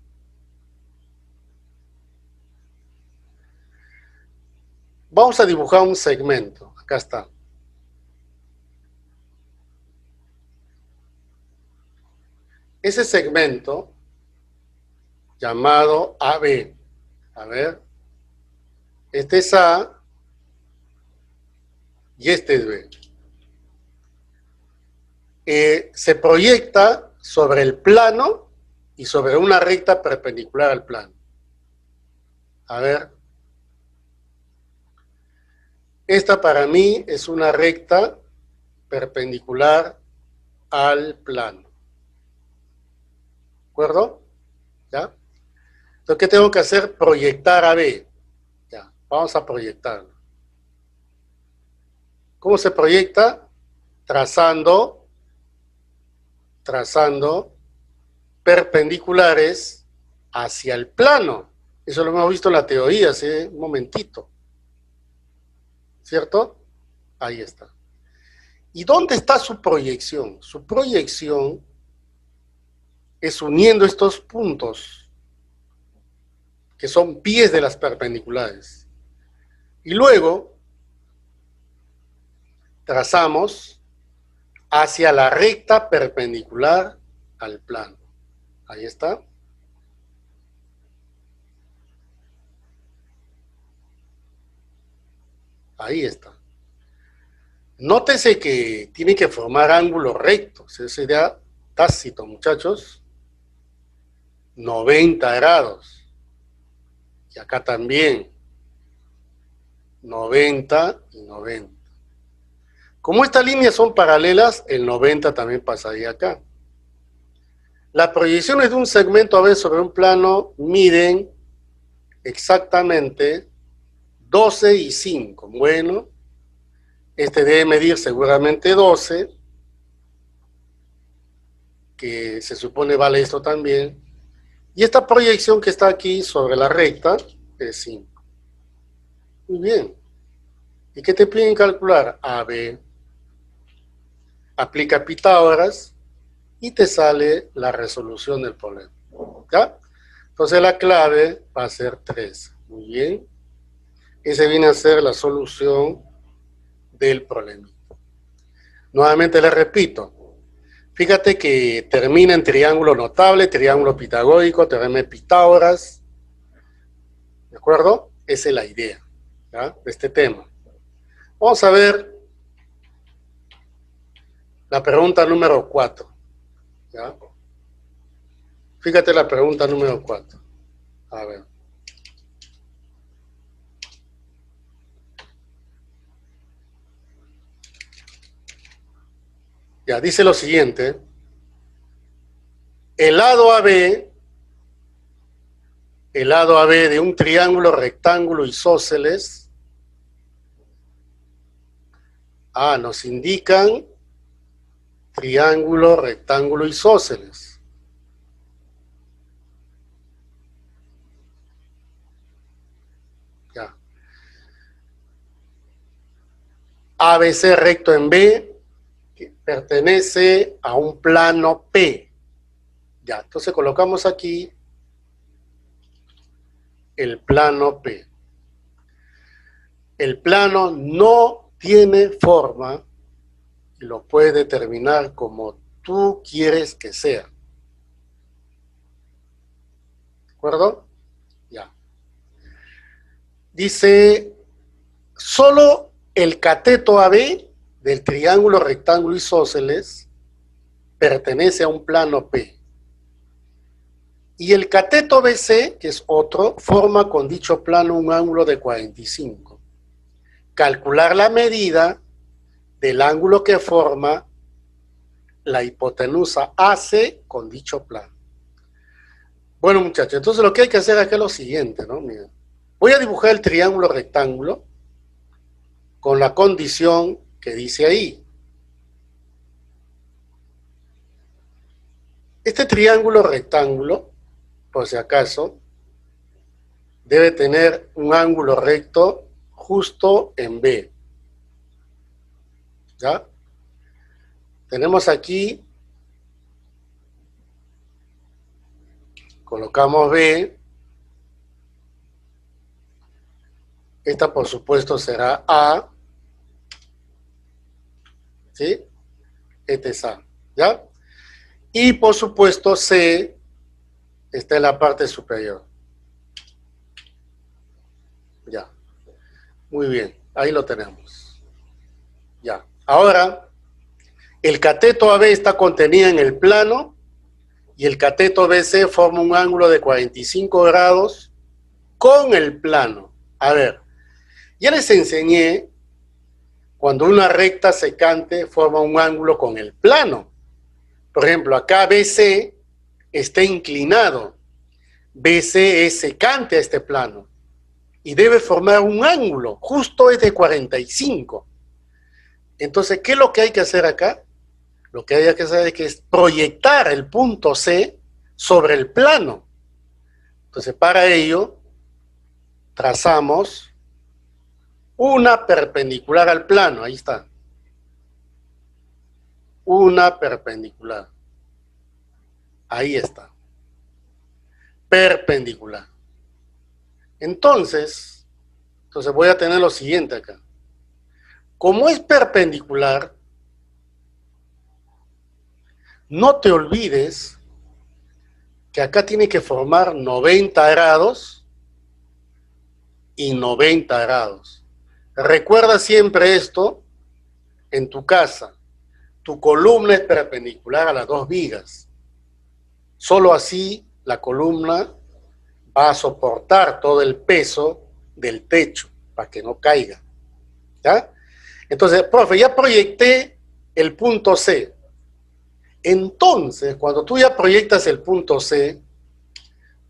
Vamos a dibujar un segmento. Acá está. Ese segmento llamado AB. A ver. Este es A y este es B. Se proyecta sobre el plano y sobre una recta perpendicular al plano. A ver. Esta para mí es una recta perpendicular al plano. ¿De acuerdo? ¿Ya? Entonces, ¿qué tengo que hacer? Proyectar a B. Ya, vamos a proyectarlo. ¿Cómo se proyecta? Trazando perpendiculares hacia el plano. Eso lo hemos visto en la teoría hace un momentito. ¿Cierto? Ahí está. ¿Y dónde está su proyección? Su proyección es uniendo estos puntos, que son pies de las perpendiculares. Y luego trazamos hacia la recta perpendicular al plano. Ahí está. Ahí está. Nótese que tiene que formar ángulos rectos. Eso sería tácito, muchachos. 90 grados. Y acá también. 90 y 90. Como estas líneas son paralelas, el 90 también pasaría acá. Las proyecciones de un segmento AB sobre un plano miden exactamente 12 y 5. Bueno, este debe medir seguramente 12, que se supone vale esto también. Y esta proyección que está aquí sobre la recta es 5. Muy bien. ¿Y qué te piden calcular? AB. Aplica Pitágoras y te sale la resolución del problema. ¿Ya? Entonces la clave va a ser 3. Muy bien. Ese viene a ser la solución del problema. Nuevamente les repito. Fíjate que termina en triángulo notable, triángulo pitagórico, teorema de Pitágoras. ¿De acuerdo? Esa es la idea, ¿ya?, de este tema. Vamos a ver la pregunta número 4. ¿Ya? Fíjate la pregunta número 4. A ver. Ya, dice lo siguiente. El lado AB de un triángulo, rectángulo isósceles, nos indican triángulo, rectángulo isósceles. Ya. ABC recto en B, que pertenece a un plano P. Ya, entonces colocamos aquí el plano P. El plano no tiene forma y lo puedes determinar como tú quieres que sea. ¿De acuerdo? Ya. Dice, solo el cateto AB del triángulo rectángulo isósceles pertenece a un plano P. Y el cateto BC, que es otro, forma con dicho plano un ángulo de 45. Calcular la medida del ángulo que forma la hipotenusa AC con dicho plano. Bueno, muchachos, entonces lo que hay que hacer acá es lo siguiente, ¿no? Miren, voy a dibujar el triángulo rectángulo con la condición que dice ahí. Este triángulo rectángulo, por si acaso, debe tener un ángulo recto justo en B. ¿Ya? Tenemos aquí, colocamos B. Esta, por supuesto, será A. ¿Sí? Este es A. ¿Ya? Y, por supuesto, C está en la parte superior. Ya. Muy bien. Ahí lo tenemos. Ya. Ahora, el cateto AB está contenido en el plano y el cateto BC forma un ángulo de 45 grados con el plano. A ver, ya les enseñé cuando una recta secante forma un ángulo con el plano. Por ejemplo, acá BC está inclinado. BC es secante a este plano y debe formar un ángulo, justo es de 45. Entonces, ¿qué es lo que hay que hacer acá? Lo que hay que hacer es proyectar el punto C sobre el plano. Entonces, para ello, trazamos una perpendicular al plano. Ahí está. Una perpendicular. Ahí está. Perpendicular. Entonces voy a tener lo siguiente acá. Como es perpendicular, no te olvides que acá tiene que formar 90 grados y 90 grados. Recuerda siempre esto en tu casa. Tu columna es perpendicular a las dos vigas. Solo así la columna va a soportar todo el peso del techo para que no caiga. ¿Ya? Entonces, profe, ya proyecté el punto C. Entonces, cuando tú ya proyectas el punto C,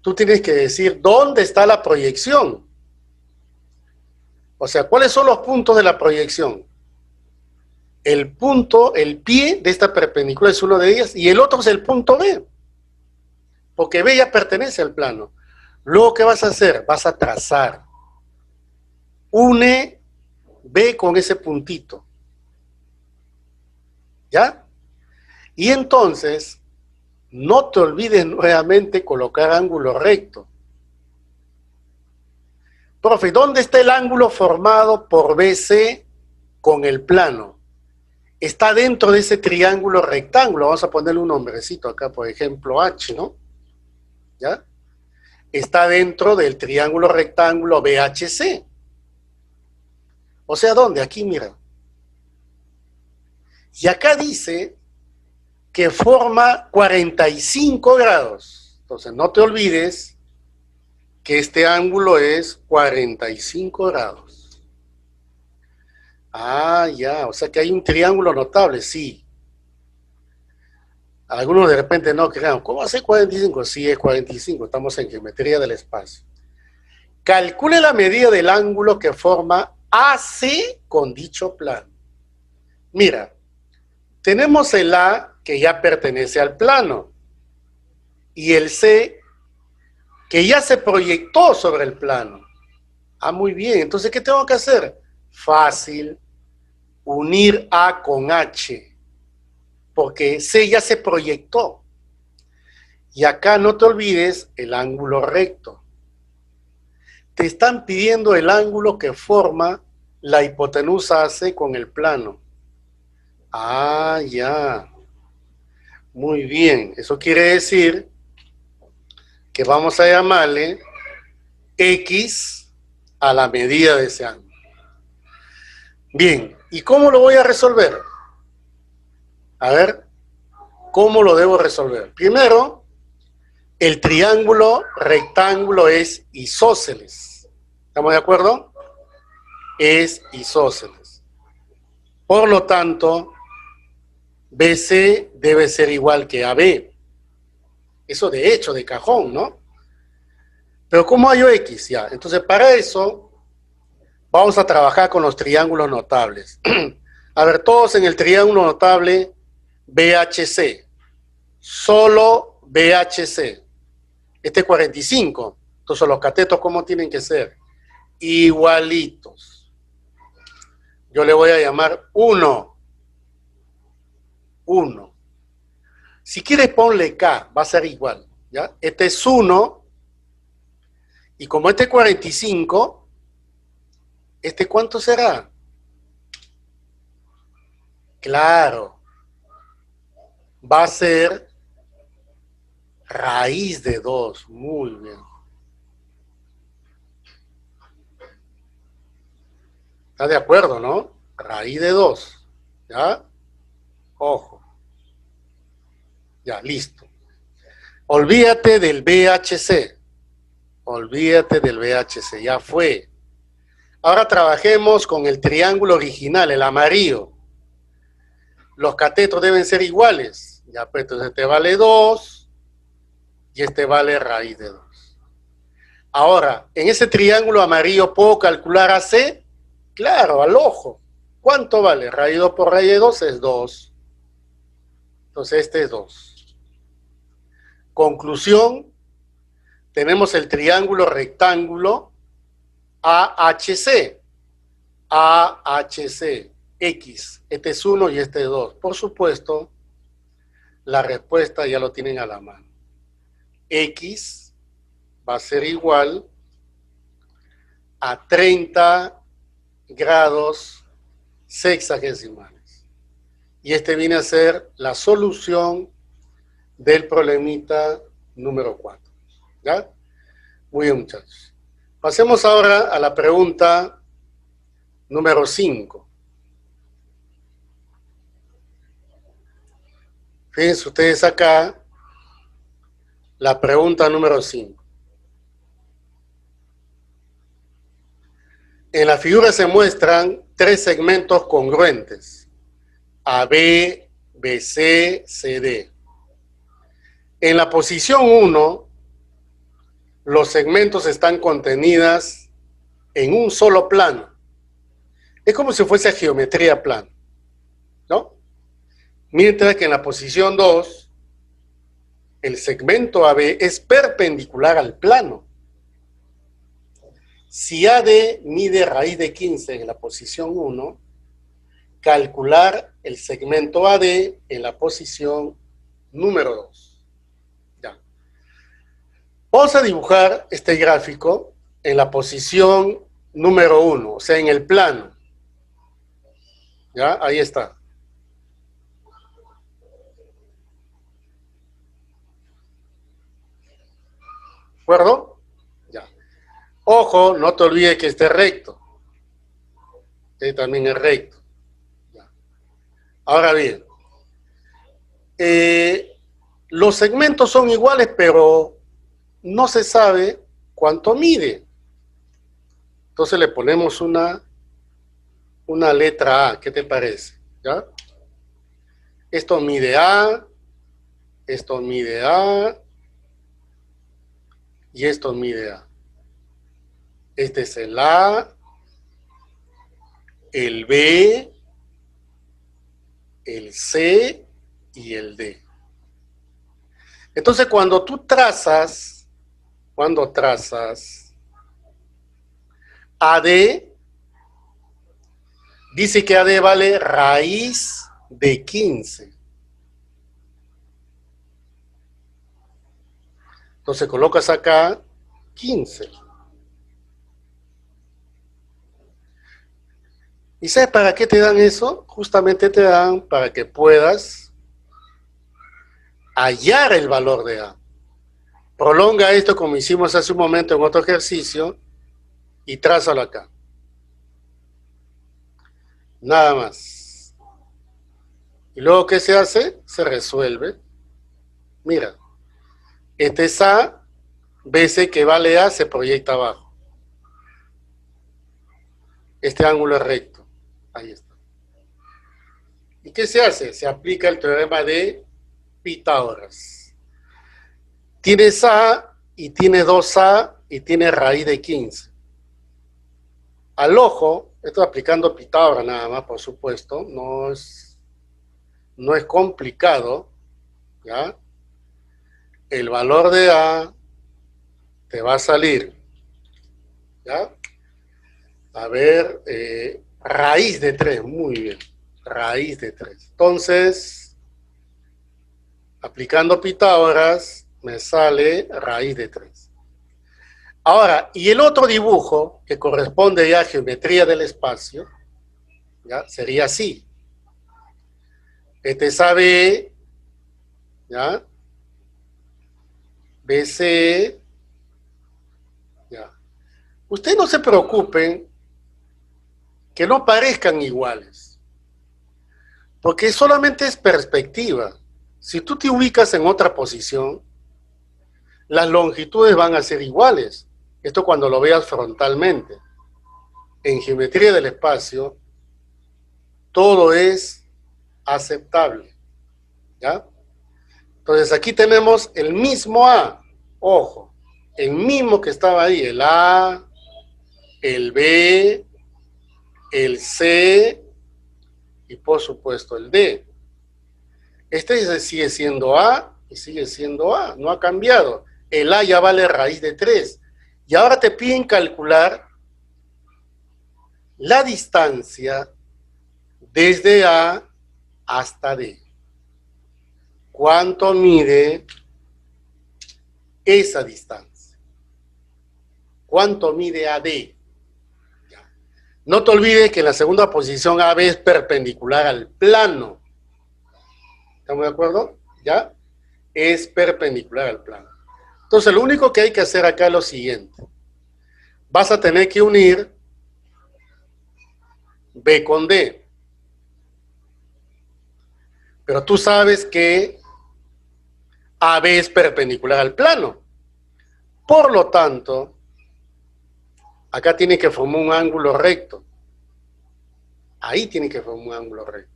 tú tienes que decir dónde está la proyección. O sea, ¿cuáles son los puntos de la proyección? El punto, el pie de esta perpendicular es uno de ellas y el otro es el punto B. Porque B ya pertenece al plano. Luego, ¿qué vas a hacer? Vas a trazar. Une B con ese puntito. ¿Ya? Y entonces, no te olvides nuevamente colocar ángulo recto. Profe, ¿dónde está el ángulo formado por BC con el plano? Está dentro de ese triángulo rectángulo. Vamos a ponerle un nombrecito acá, por ejemplo, H, ¿no? ¿Ya? Está dentro del triángulo rectángulo BHC. O sea, ¿dónde? Aquí, mira. Y acá dice que forma 45 grados. Entonces, no te olvides que este ángulo es 45 grados. Ah, ya, o sea que hay un triángulo notable, sí. Algunos de repente no crean, ¿cómo hace 45? Sí, es 45, estamos en geometría del espacio. Calcule la medida del ángulo que forma AC con dicho plano. Mira, tenemos el A que ya pertenece al plano y el C que ya se proyectó sobre el plano. Ah, muy bien. Entonces, ¿qué tengo que hacer? Fácil. Unir A con H. Porque C ya se proyectó. Y acá no te olvides el ángulo recto. Te están pidiendo el ángulo que forma la hipotenusa AC con el plano. Ah, ya. Muy bien. Eso quiere decir que vamos a llamarle X a la medida de ese ángulo. Bien. ¿Y cómo lo voy a resolver? A ver, ¿cómo lo debo resolver? Primero, el triángulo rectángulo es isósceles. ¿Estamos de acuerdo? Es isósceles. Por lo tanto, BC debe ser igual que AB. Eso de hecho, de cajón, ¿no? Pero ¿cómo hallo X? Ya, entonces para eso vamos a trabajar con los triángulos notables. A ver, todos en el triángulo notable BHC. Solo BHC. Este es 45. Entonces los catetos, ¿cómo tienen que ser? Igualitos. Yo le voy a llamar 1. 1. Si quieres ponle K, va a ser igual. ¿Ya? Este es 1. Y como este es 45, ¿este cuánto será? Claro. Va a ser raíz de 2. Muy bien. ¿Estás de acuerdo, no? Raíz de 2. ¿Ya? Ojo. Ya, listo. Olvídate del BHC. Olvídate del BHC. Ya fue. Ahora trabajemos con el triángulo original, el amarillo. Los catetos deben ser iguales. Ya, pues entonces este vale 2 y este vale raíz de 2. Ahora, en ese triángulo amarillo, ¿puedo calcular AC? Claro, al ojo. ¿Cuánto vale? Raíz 2 por raíz de 2 es 2. Entonces este es 2. Conclusión, tenemos el triángulo rectángulo AHC. AHC. X. Este es 1 y este es 2. Por supuesto, la respuesta ya lo tienen a la mano. X va a ser igual a 30 grados sexagesimales. Y este viene a ser la solución del problemita número 4. ¿Ya? Muy bien, muchachos. Pasemos ahora a la pregunta número 5. Fíjense ustedes acá, la pregunta número 5. En la figura se muestran 3 segmentos congruentes, AB, BC, CD. En la posición 1, los segmentos están contenidos en un solo plano. Es como si fuese geometría plana, ¿no? Mientras que en la posición 2, el segmento AB es perpendicular al plano. Si AD mide raíz de 15 en la posición 1, calcular el segmento AD en la posición número 2. Ya. Vamos a dibujar este gráfico en la posición número 1, o sea, en el plano. ¿Ya? Ahí está. ¿De acuerdo? Ya. Ojo, no te olvides que esté recto. Este también es recto. Ya. Ahora bien, los segmentos son iguales, pero no se sabe cuánto mide. Entonces le ponemos una letra A. ¿Qué te parece? ¿Ya? Esto mide A, esto mide A, y esto mide A. Este es el A, el B, el C y el D. Entonces, cuando trazas, AD, dice que AD vale raíz de 15. Entonces colocas acá 15. ¿Y sabes para qué te dan eso? Justamente te dan para que puedas hallar el valor de A. Prolonga esto como hicimos hace un momento en otro ejercicio y trázalo acá. Nada más. ¿Y luego qué se hace? Se resuelve. Mira, este es A, BC que vale A se proyecta abajo. Este ángulo es recto. Ahí está. ¿Y qué se hace? Se aplica el teorema de Pitágoras. Tienes A y tiene 2A y tiene raíz de 15. Al ojo, estoy aplicando Pitágoras nada más, por supuesto, no es complicado, ¿ya? El valor de A te va a salir, ¿ya? A ver, raíz de 3, muy bien, raíz de 3. Entonces, aplicando Pitágoras, me sale raíz de 3. Ahora, y el otro dibujo, que corresponde ya a geometría del espacio, ¿ya? Sería así. Este es AB, ¿ya? BC, ¿ya? Ustedes no se preocupen que no parezcan iguales, porque solamente es perspectiva. Si tú te ubicas en otra posición, las longitudes van a ser iguales. Esto cuando lo veas frontalmente. En geometría del espacio, todo es aceptable, ¿ya? Entonces aquí tenemos el mismo A, ojo, el mismo que estaba ahí, el A, el B, el C y por supuesto el D. Este sigue siendo A y sigue siendo A, no ha cambiado. El A ya vale raíz de 3. Y ahora te piden calcular la distancia desde A hasta D. ¿Cuánto mide esa distancia? ¿Cuánto mide AD? No te olvides que en la segunda posición AB es perpendicular al plano. ¿Estamos de acuerdo? ¿Ya? Es perpendicular al plano. Entonces, lo único que hay que hacer acá es lo siguiente. Vas a tener que unir B con D. Pero tú sabes que AB es perpendicular al plano. Por lo tanto, acá tiene que formar un ángulo recto. Ahí tiene que formar un ángulo recto.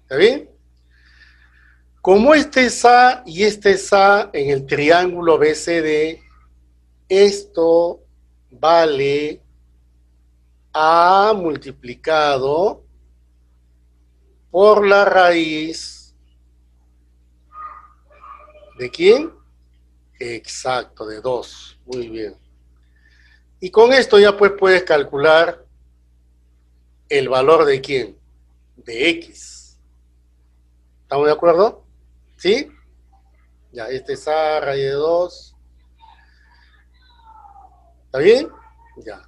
¿Está bien? Como este es A y este es A en el triángulo BCD, esto vale A multiplicado por la raíz ¿de quién? Exacto, de 2. Muy bien. Y con esto ya pues puedes calcular el valor de quién? De X. ¿Estamos de acuerdo? ¿Sí? Ya, este es A raíz de 2. ¿Está bien? Ya.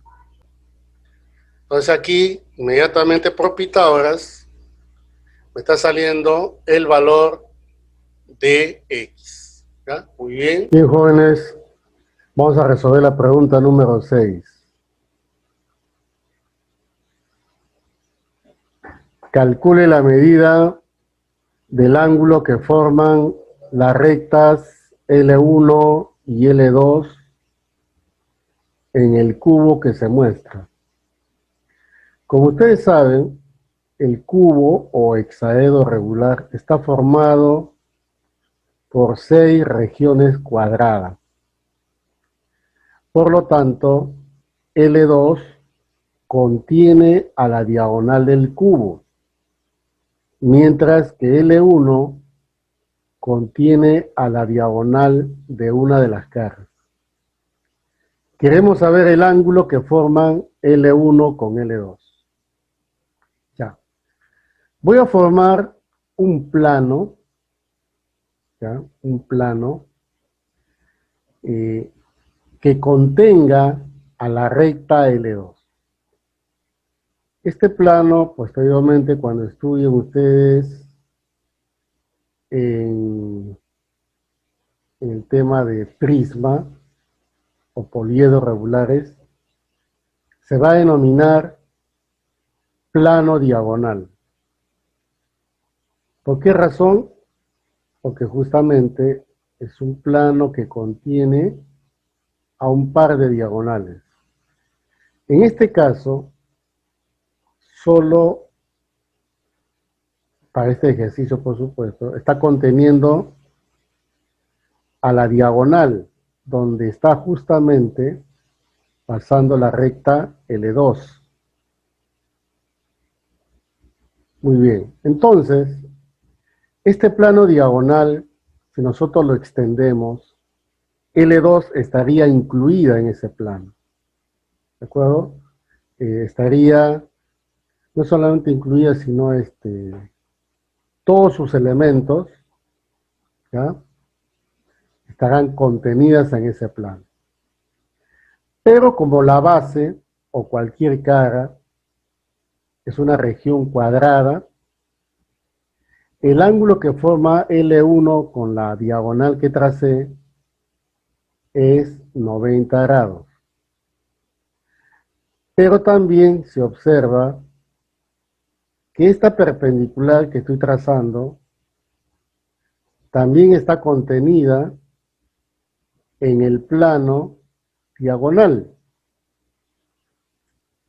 Entonces aquí, inmediatamente por Pitágoras, me está saliendo el valor de X. ¿Ya? Muy bien. Bien, jóvenes, vamos a resolver la pregunta número 6. Calcule la medida del ángulo que forman las rectas L1 y L2 en el cubo que se muestra. Como ustedes saben, el cubo o hexaedro regular está formado por 6 regiones cuadradas. Por lo tanto, L2 contiene a la diagonal del cubo, mientras que L1 contiene a la diagonal de una de las caras. Queremos saber el ángulo que forman L1 con L2. Ya. Voy a formar un plano, ¿ya? Un plano que contenga a la recta L2. Este plano, posteriormente, cuando estudien ustedes en el tema de prisma o poliedros regulares, se va a denominar plano diagonal. ¿Por qué razón? Porque justamente es un plano que contiene a un par de diagonales. En este caso, solo para este ejercicio, por supuesto, está conteniendo a la diagonal, donde está justamente pasando la recta L2. Muy bien, entonces, este plano diagonal, si nosotros lo extendemos, L2 estaría incluida en ese plano, ¿de acuerdo? Estaría no solamente incluida, sino todos sus elementos, ¿ya? Estarán contenidas en ese plano. Pero como la base o cualquier cara es una región cuadrada, el ángulo que forma L1 con la diagonal que tracé es 90 grados. Pero también se observa que esta perpendicular que estoy trazando también está contenida en el plano diagonal.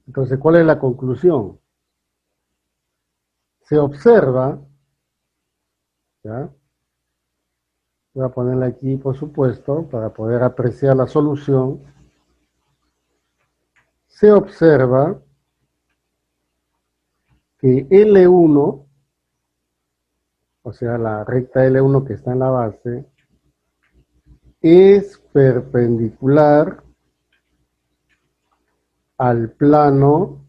Entonces, ¿cuál es la conclusión? Se observa, ¿ya? Voy a ponerla aquí, por supuesto, para poder apreciar la solución. Se observa que L1, o sea, la recta L1 que está en la base, es perpendicular al plano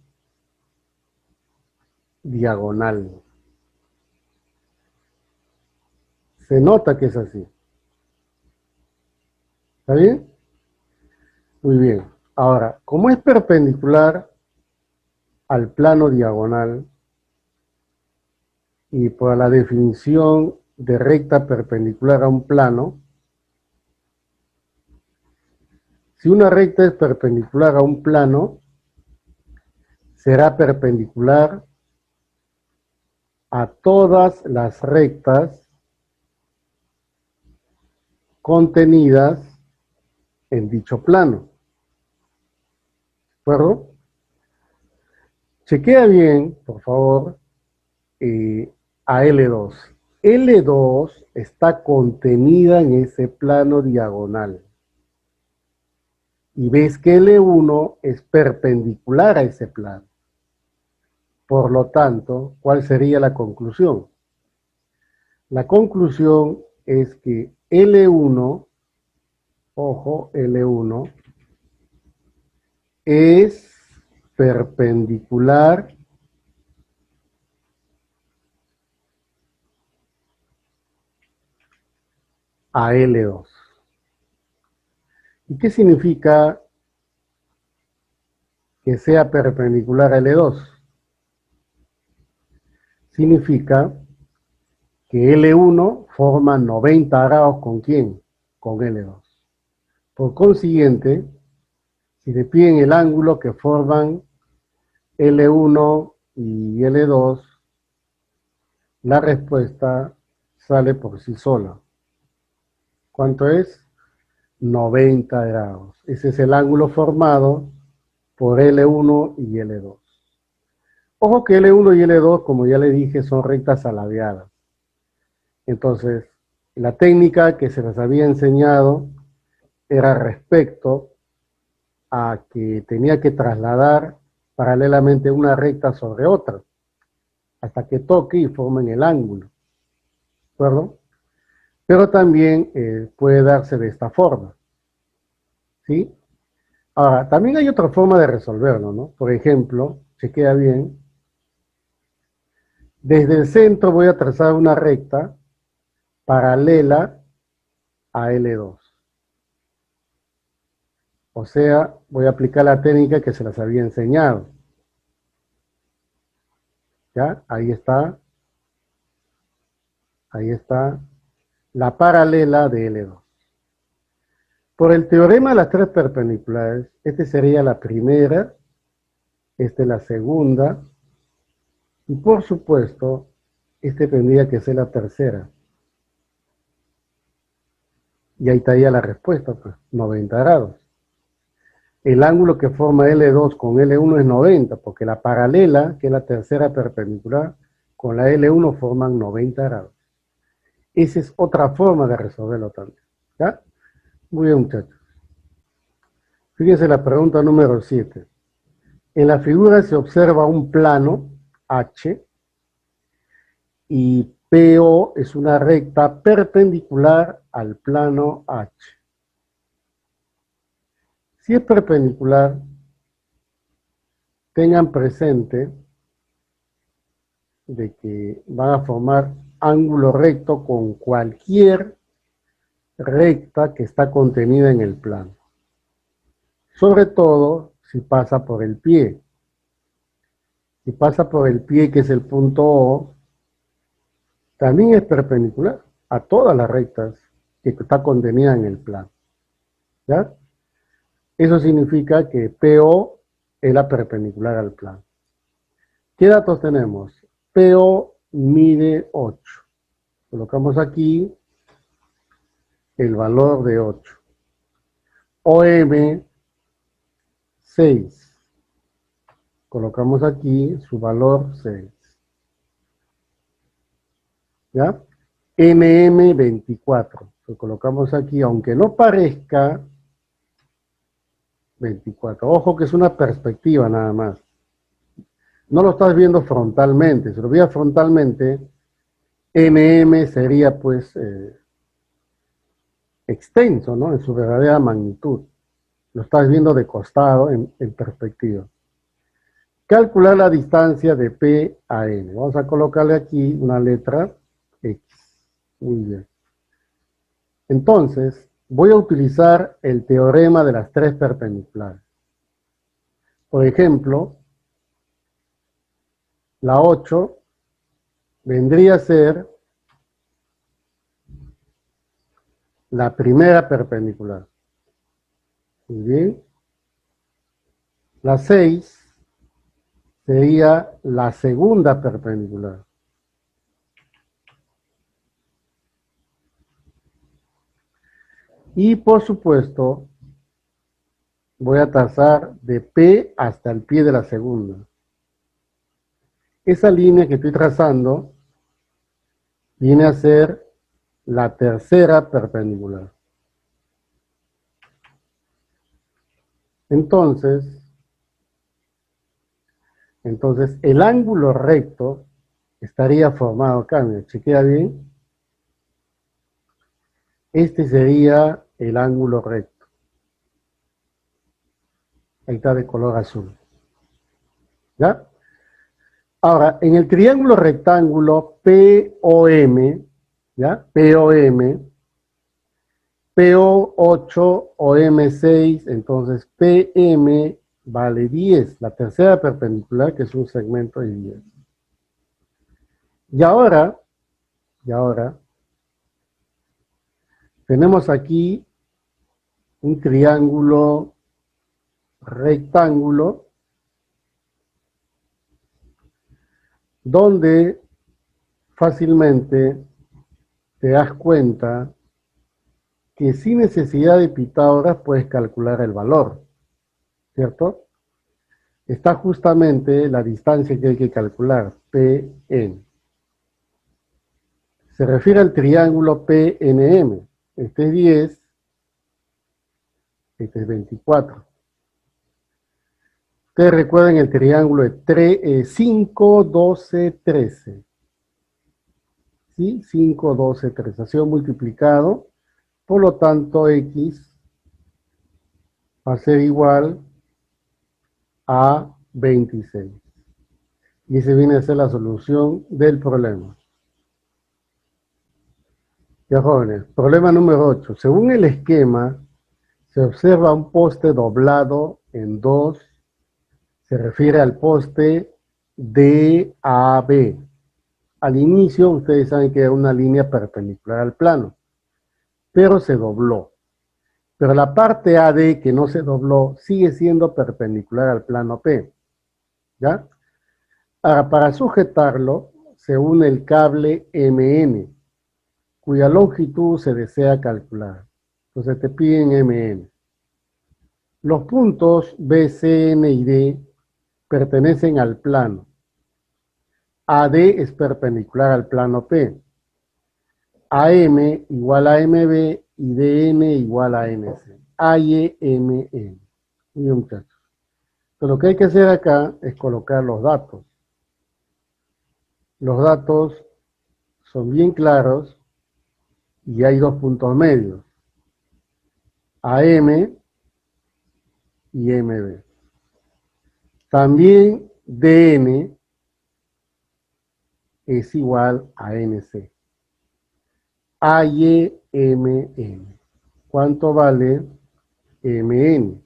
diagonal. Se nota que es así. ¿Está bien? Muy bien. Ahora, como es perpendicular al plano diagonal, y por la definición de recta perpendicular a un plano, si una recta es perpendicular a un plano, será perpendicular a todas las rectas contenidas en dicho plano. ¿De acuerdo? Chequea bien, por favor, a L2. L2 está contenida en ese plano diagonal. Y ves que L1 es perpendicular a ese plano. Por lo tanto, ¿cuál sería la conclusión? La conclusión es que L1, ojo, L1, es perpendicular a L2. ¿Y qué significa que sea perpendicular a L2? Significa que L1 forma 90 grados ¿con quién? Con L2. Por consiguiente, si te piden el ángulo que forman L1 y L2, la respuesta sale por sí sola. ¿Cuánto es? 90 grados. Ese es el ángulo formado por L1 y L2. Ojo que L1 y L2, como ya le dije, son rectas aladeadas. Entonces, la técnica que se les había enseñado era respecto a que tenía que trasladar paralelamente una recta sobre otra, hasta que toque y formen el ángulo. ¿De acuerdo? Pero también puede darse de esta forma. ¿Sí? Ahora, también hay otra forma de resolverlo, ¿no? Por ejemplo, chequea bien. Desde el centro voy a trazar una recta paralela a L2. O sea, voy a aplicar la técnica que se las había enseñado. ¿Ya? Ahí está la paralela de L2. Por el teorema de las tres perpendiculares, esta sería la primera, esta es la segunda, y por supuesto, este tendría que ser la tercera. Y ahí estaría la respuesta, pues, 90 grados. El ángulo que forma L2 con L1 es 90, porque la paralela, que es la tercera perpendicular, con la L1 forman 90 grados. Esa es otra forma de resolverlo también. ¿Ya? Muy bien, muchachos. Fíjense la pregunta número 7. En la figura se observa un plano H y PO es una recta perpendicular al plano H. Si es perpendicular, tengan presente de que van a formar ángulo recto con cualquier recta que está contenida en el plano. Sobre todo si pasa por el pie. Si pasa por el pie, que es el punto O, también es perpendicular a todas las rectas que está contenida en el plano. ¿Ya? Eso significa que PO es la perpendicular al plano. ¿Qué datos tenemos? PO mide 8. Colocamos aquí el valor de 8. OM 6. Colocamos aquí su valor 6. ¿Ya? NM 24. Lo colocamos aquí, aunque no parezca 24. Ojo que es una perspectiva nada más. No lo estás viendo frontalmente. Si lo veas frontalmente, NM sería pues extenso, ¿no? En su verdadera magnitud. Lo estás viendo de costado en perspectiva. Calcular la distancia de P a N. Vamos a colocarle aquí una letra X. Muy bien. Entonces, voy a utilizar el teorema de las tres perpendiculares. Por ejemplo, la 8 vendría a ser la primera perpendicular. Muy bien. La 6 sería la segunda perpendicular. Y por supuesto, voy a trazar de P hasta el pie de la segunda. Esa línea que estoy trazando viene a ser la tercera perpendicular. Entonces el ángulo recto estaría formado acá, mira, chequea bien. Este sería el ángulo recto. Ahí está de color azul. ¿Ya? Ahora, en el triángulo rectángulo POM, ¿ya? POM, PO8, OM6, entonces PM vale 10, la tercera perpendicular, que es un segmento de 10. Y ahora, tenemos aquí un triángulo rectángulo donde fácilmente te das cuenta que sin necesidad de Pitágoras puedes calcular el valor, ¿cierto? Está justamente la distancia que hay que calcular, PN. Se refiere al triángulo PNM. Este es 10, este es 24. Ustedes recuerden el triángulo de 5, 12, 13. ¿Sí? 5, 12, 13. Ha sido multiplicado. Por lo tanto, X va a ser igual a 26. Y esa viene a ser la solución del problema. Ya jóvenes, problema número 8. Según el esquema, se observa un poste doblado en dos. Se refiere al poste DAB. Al inicio, ustedes saben que era una línea perpendicular al plano, pero se dobló. Pero la parte AD que no se dobló sigue siendo perpendicular al plano P. ¿Ya? Ahora, para sujetarlo, se une el cable MN, cuya longitud se desea calcular. Entonces te piden MN. Los puntos B, C, N y D pertenecen al plano. AD es perpendicular al plano P. AM igual a MB y DN igual a NC. AYMN. Muy bien, muchachos. Entonces, lo que hay que hacer acá es colocar los datos. Los datos son bien claros y hay dos puntos medios. AM y MB. También DN es igual a NC. AYMN. ¿Cuánto vale MN?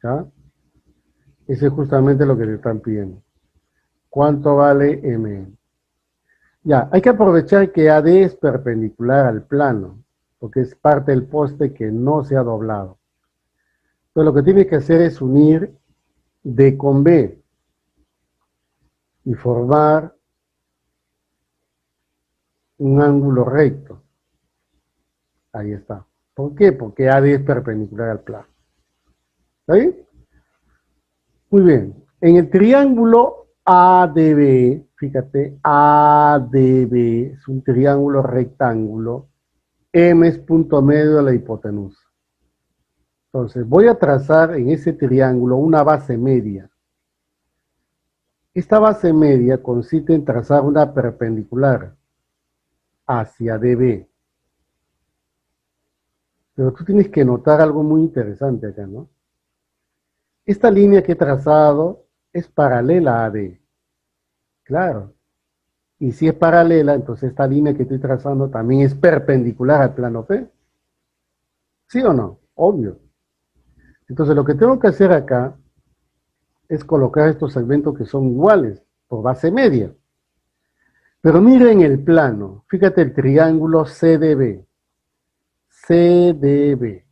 ¿Ya? Eso es justamente lo que te están pidiendo. ¿Cuánto vale MN? Ya, hay que aprovechar que AD es perpendicular al plano, porque es parte del poste que no se ha doblado. Entonces lo que tienes que hacer es unir D con B y formar un ángulo recto. Ahí está. ¿Por qué? Porque AD es perpendicular al plano. ¿Está bien? Muy bien. En el triángulo ADB, fíjate, ADB es un triángulo rectángulo. M es punto medio de la hipotenusa. Entonces, voy a trazar en ese triángulo una base media. Esta base media consiste en trazar una perpendicular hacia DB. Pero tú tienes que notar algo muy interesante acá, ¿no? Esta línea que he trazado es paralela a AD. Claro. Y si es paralela, entonces esta línea que estoy trazando también es perpendicular al plano P. ¿Sí o no? Obvio. Entonces lo que tengo que hacer acá es colocar estos segmentos que son iguales por base media. Pero miren el plano. Fíjate el triángulo CDB. CDB.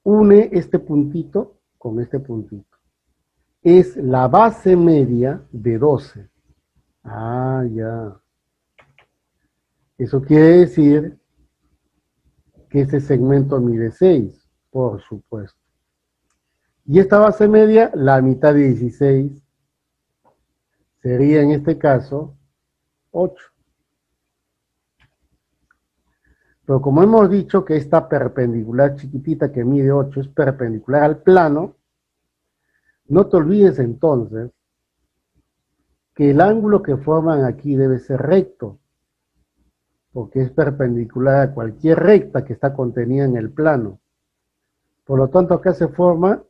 Une este puntito con este puntito. Es la base media de 12. Ah, ya. Eso quiere decir que este segmento mide 6, por supuesto. Y esta base media, la mitad de 16, sería en este caso 8. Pero como hemos dicho que esta perpendicular chiquitita que mide 8 es perpendicular al plano, no te olvides entonces que el ángulo que forman aquí debe ser recto, porque es perpendicular a cualquier recta que está contenida en el plano. Por lo tanto, acá se forma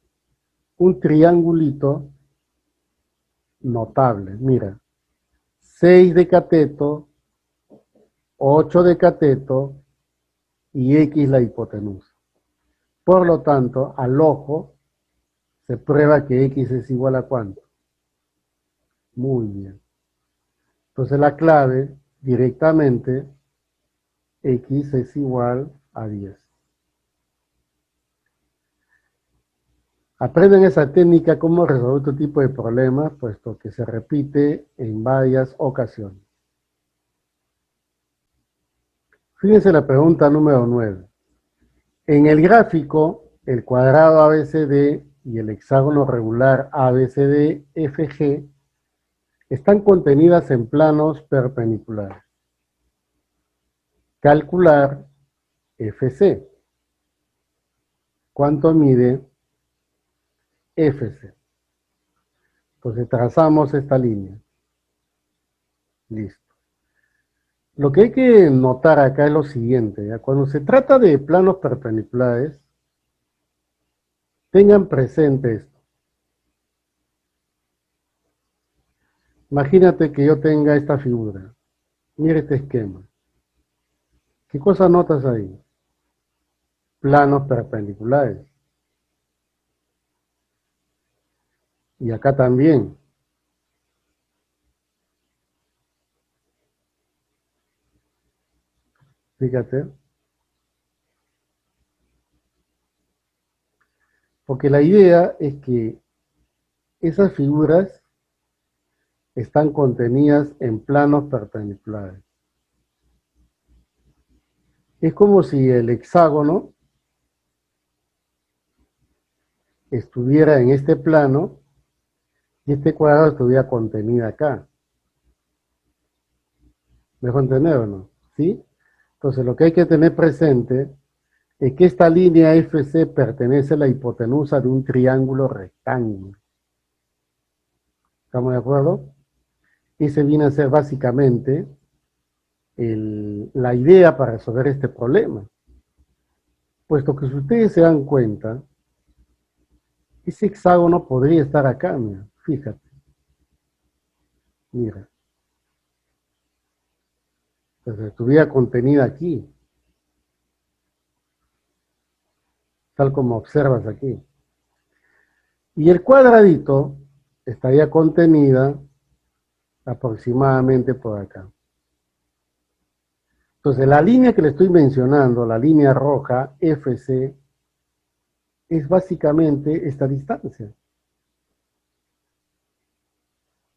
un triangulito notable. Mira, 6 de cateto, 8 de cateto y X la hipotenusa. Por lo tanto, al ojo se prueba que X es igual a ¿cuánto? Muy bien. Entonces la clave directamente, X es igual a 10. Aprenden esa técnica cómo resolver este tipo de problemas, puesto que se repite en varias ocasiones. Fíjense la pregunta número 9. En el gráfico, el cuadrado ABCD y el hexágono regular ABCD-FG están contenidas en planos perpendiculares. Calcular FC. ¿Cuánto mide FC? Entonces trazamos esta línea. Listo. Lo que hay que notar acá es lo siguiente, ¿ya? Cuando se trata de planos perpendiculares, tengan presente esto. Imagínate que yo tenga esta figura. Mira este esquema. ¿Qué cosa notas ahí? Planos perpendiculares. Y acá también. Fíjate. Porque la idea es que esas figuras están contenidas en planos perpendiculares. Es como si el hexágono estuviera en este plano y este cuadrado estuviera contenido acá. ¿Me dejo entender o no? ¿Sí? Entonces lo que hay que tener presente es que esta línea FC pertenece a la hipotenusa de un triángulo rectángulo. ¿Estamos de acuerdo? Ese viene a ser básicamente la idea para resolver este problema. Puesto que si ustedes se dan cuenta, ese hexágono podría estar acá, mira, fíjate. Mira. Entonces estuviera contenida aquí, tal como observas aquí. Y el cuadradito estaría contenida aproximadamente por acá. Entonces la línea que le estoy mencionando, la línea roja, FC, es básicamente esta distancia.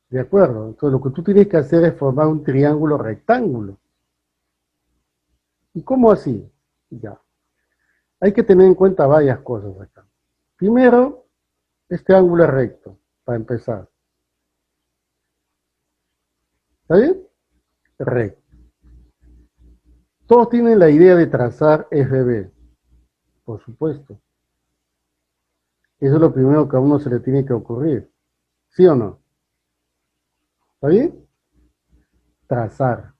¿De acuerdo? Entonces lo que tú tienes que hacer es formar un triángulo rectángulo. ¿Y cómo así? Ya. Hay que tener en cuenta varias cosas acá. Primero, este ángulo es recto, para empezar. ¿Está bien? Recto. Todos tienen la idea de trazar FB, por supuesto. Eso es lo primero que a uno se le tiene que ocurrir. ¿Sí o no? ¿Está bien? Trazar.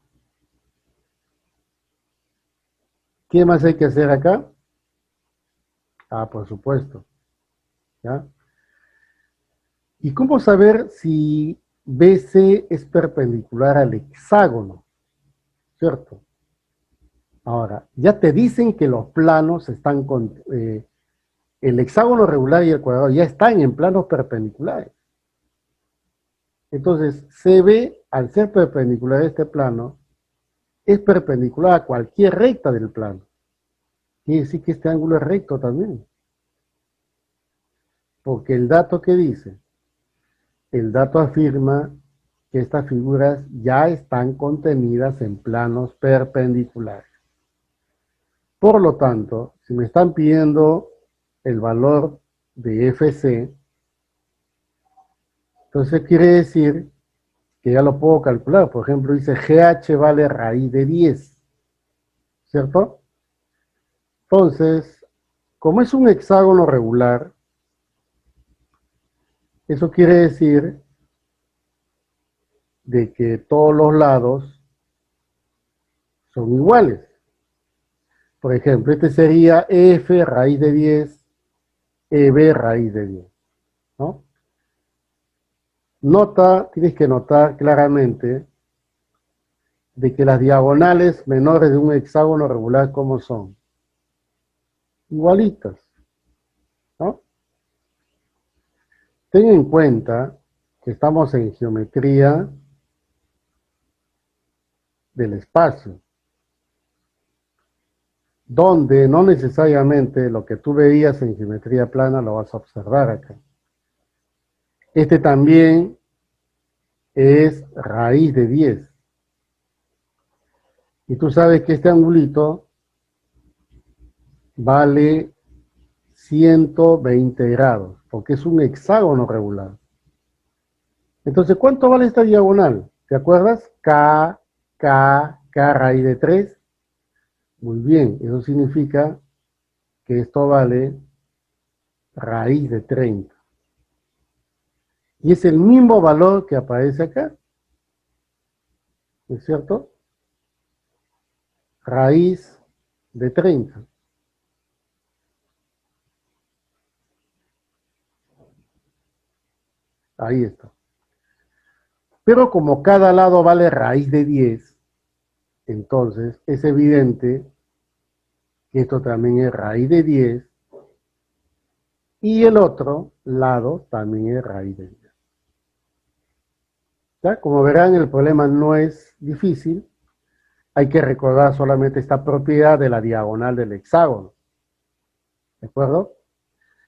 ¿Qué más hay que hacer acá? Ah, por supuesto. ¿Ya? ¿Y cómo saber si BC es perpendicular al hexágono? ¿Cierto? Ahora, ya te dicen que los planos están con... el hexágono regular y el cuadrado ya están en planos perpendiculares. Entonces, CB, al ser perpendicular a este plano, es perpendicular a cualquier recta del plano. Quiere decir que este ángulo es recto también. Porque el dato que dice, el dato afirma que estas figuras ya están contenidas en planos perpendiculares. Por lo tanto, si me están pidiendo el valor de FC, entonces quiere decir que ya lo puedo calcular. Por ejemplo, dice GH vale raíz de 10, ¿cierto? Entonces, como es un hexágono regular, eso quiere decir de que todos los lados son iguales. Por ejemplo, este sería F raíz de 10, EB raíz de 10, ¿no? Tienes que notar claramente de que las diagonales menores de un hexágono regular, ¿cómo son? Igualitas, ¿no? Ten en cuenta que estamos en geometría del espacio, donde no necesariamente lo que tú veías en geometría plana lo vas a observar acá. Este también es raíz de 10. Y tú sabes que este angulito vale 120 grados, porque es un hexágono regular. Entonces, ¿cuánto vale esta diagonal? ¿Te acuerdas? K raíz de 3. Muy bien, eso significa que esto vale raíz de 30. Y es el mismo valor que aparece acá. ¿No es cierto? raíz de 30. Ahí está. Pero como cada lado vale raíz de 10, entonces es evidente que esto también es raíz de 10 y el otro lado también es raíz de 10. ¿Ya? Como verán, el problema no es difícil. Hay que recordar solamente esta propiedad de la diagonal del hexágono. ¿De acuerdo?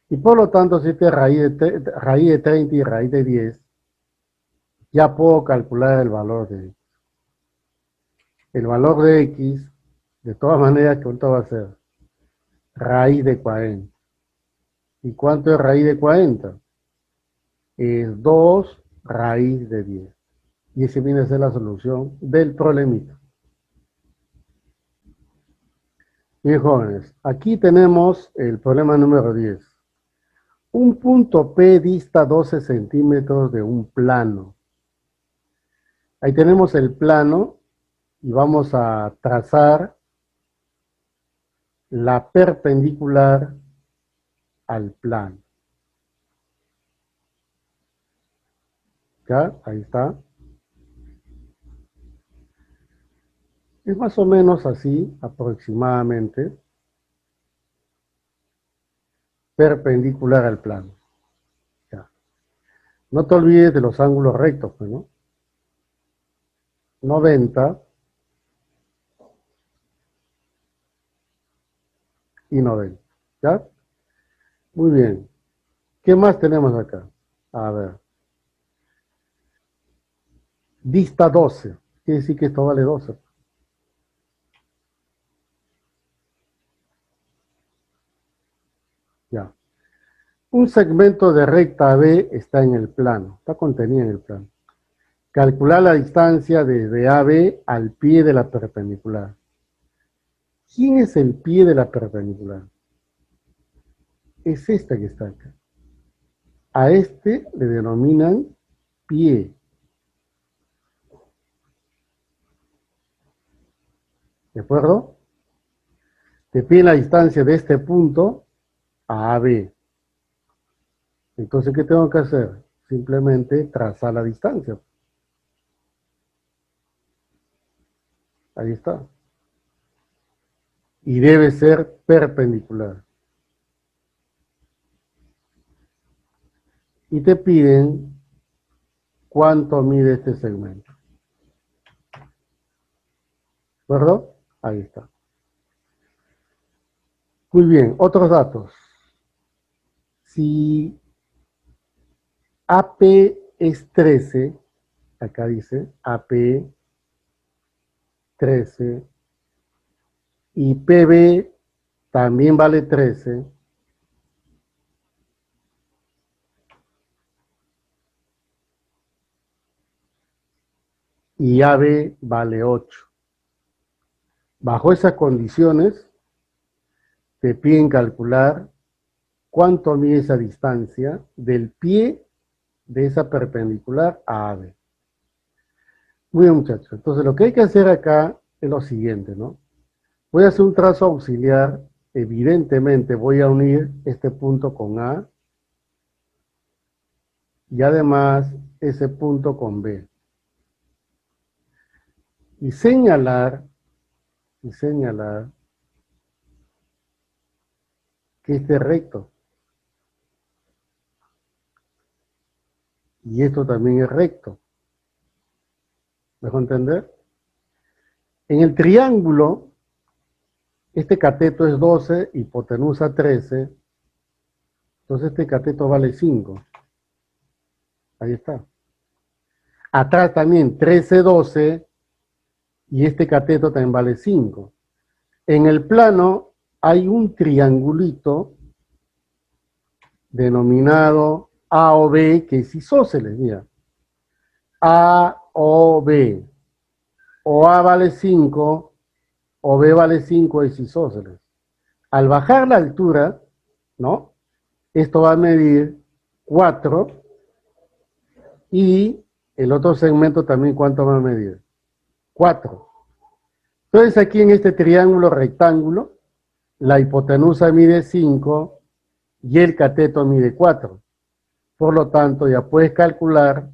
Y por lo tanto, si este es raíz de 30 y raíz de 10, ya puedo calcular el valor de x. El valor de x, de todas maneras, ¿cuánto va a ser? Raíz de 40. ¿Y cuánto es raíz de 40? Es 2 raíz de 10. Y esa viene a ser la solución del problemita. Bien, jóvenes, aquí tenemos el problema número 10. Un punto P dista 12 centímetros de un plano. Ahí tenemos el plano y vamos a trazar la perpendicular al plano. ¿Ya? Ahí está. Es más o menos así, aproximadamente, perpendicular al plano. ¿Ya? No te olvides de los ángulos rectos, pues, ¿no? 90 y 90. ¿Ya? Muy bien. ¿Qué más tenemos acá? A ver. Dista 12. Quiere decir que esto vale 12. Ya. Un segmento de recta AB está en el plano. Está contenido en el plano. Calcular la distancia desde AB al pie de la perpendicular. ¿Quién es el pie de la perpendicular? Es esta que está acá. A este le denominan pie. ¿De acuerdo? Te piden la distancia de este punto a AB. Entonces, ¿qué tengo que hacer? Simplemente trazar la distancia. Ahí está. Y debe ser perpendicular. Y te piden cuánto mide este segmento. ¿De acuerdo? Ahí está. Muy bien, otros datos. Si AP es 13, acá dice AP 13, y PB también vale 13, y AB vale 8. Bajo esas condiciones, te piden calcular cuánto mide esa distancia del pie de esa perpendicular a AB. Muy bien, muchachos. Entonces, lo que hay que hacer acá es lo siguiente, ¿no? Voy a hacer un trazo auxiliar. Evidentemente, voy a unir este punto con A y además ese punto con B. Y señalar que este es recto. Y esto también es recto. ¿Me dejo entender? En el triángulo, este cateto es 12, hipotenusa 13. Entonces este cateto vale 5. Ahí está. Atrás también 13, 12. Y este cateto también vale 5. En el plano hay un triangulito denominado A o B, que es isósceles, mira. A o B. O A vale 5, o B vale 5, es isósceles. Al bajar la altura, ¿no? Esto va a medir 4 y el otro segmento también, ¿cuánto va a medir? 4. Entonces aquí en este triángulo rectángulo, la hipotenusa mide 5 y el cateto mide 4. Por lo tanto, ya puedes calcular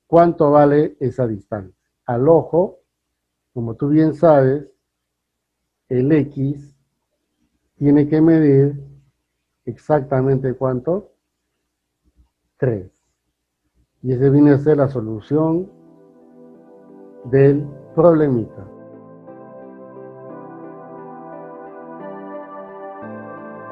cuánto vale esa distancia. Al ojo, como tú bien sabes, el X tiene que medir exactamente cuánto, 3. Y ese viene a ser la solución del problemita.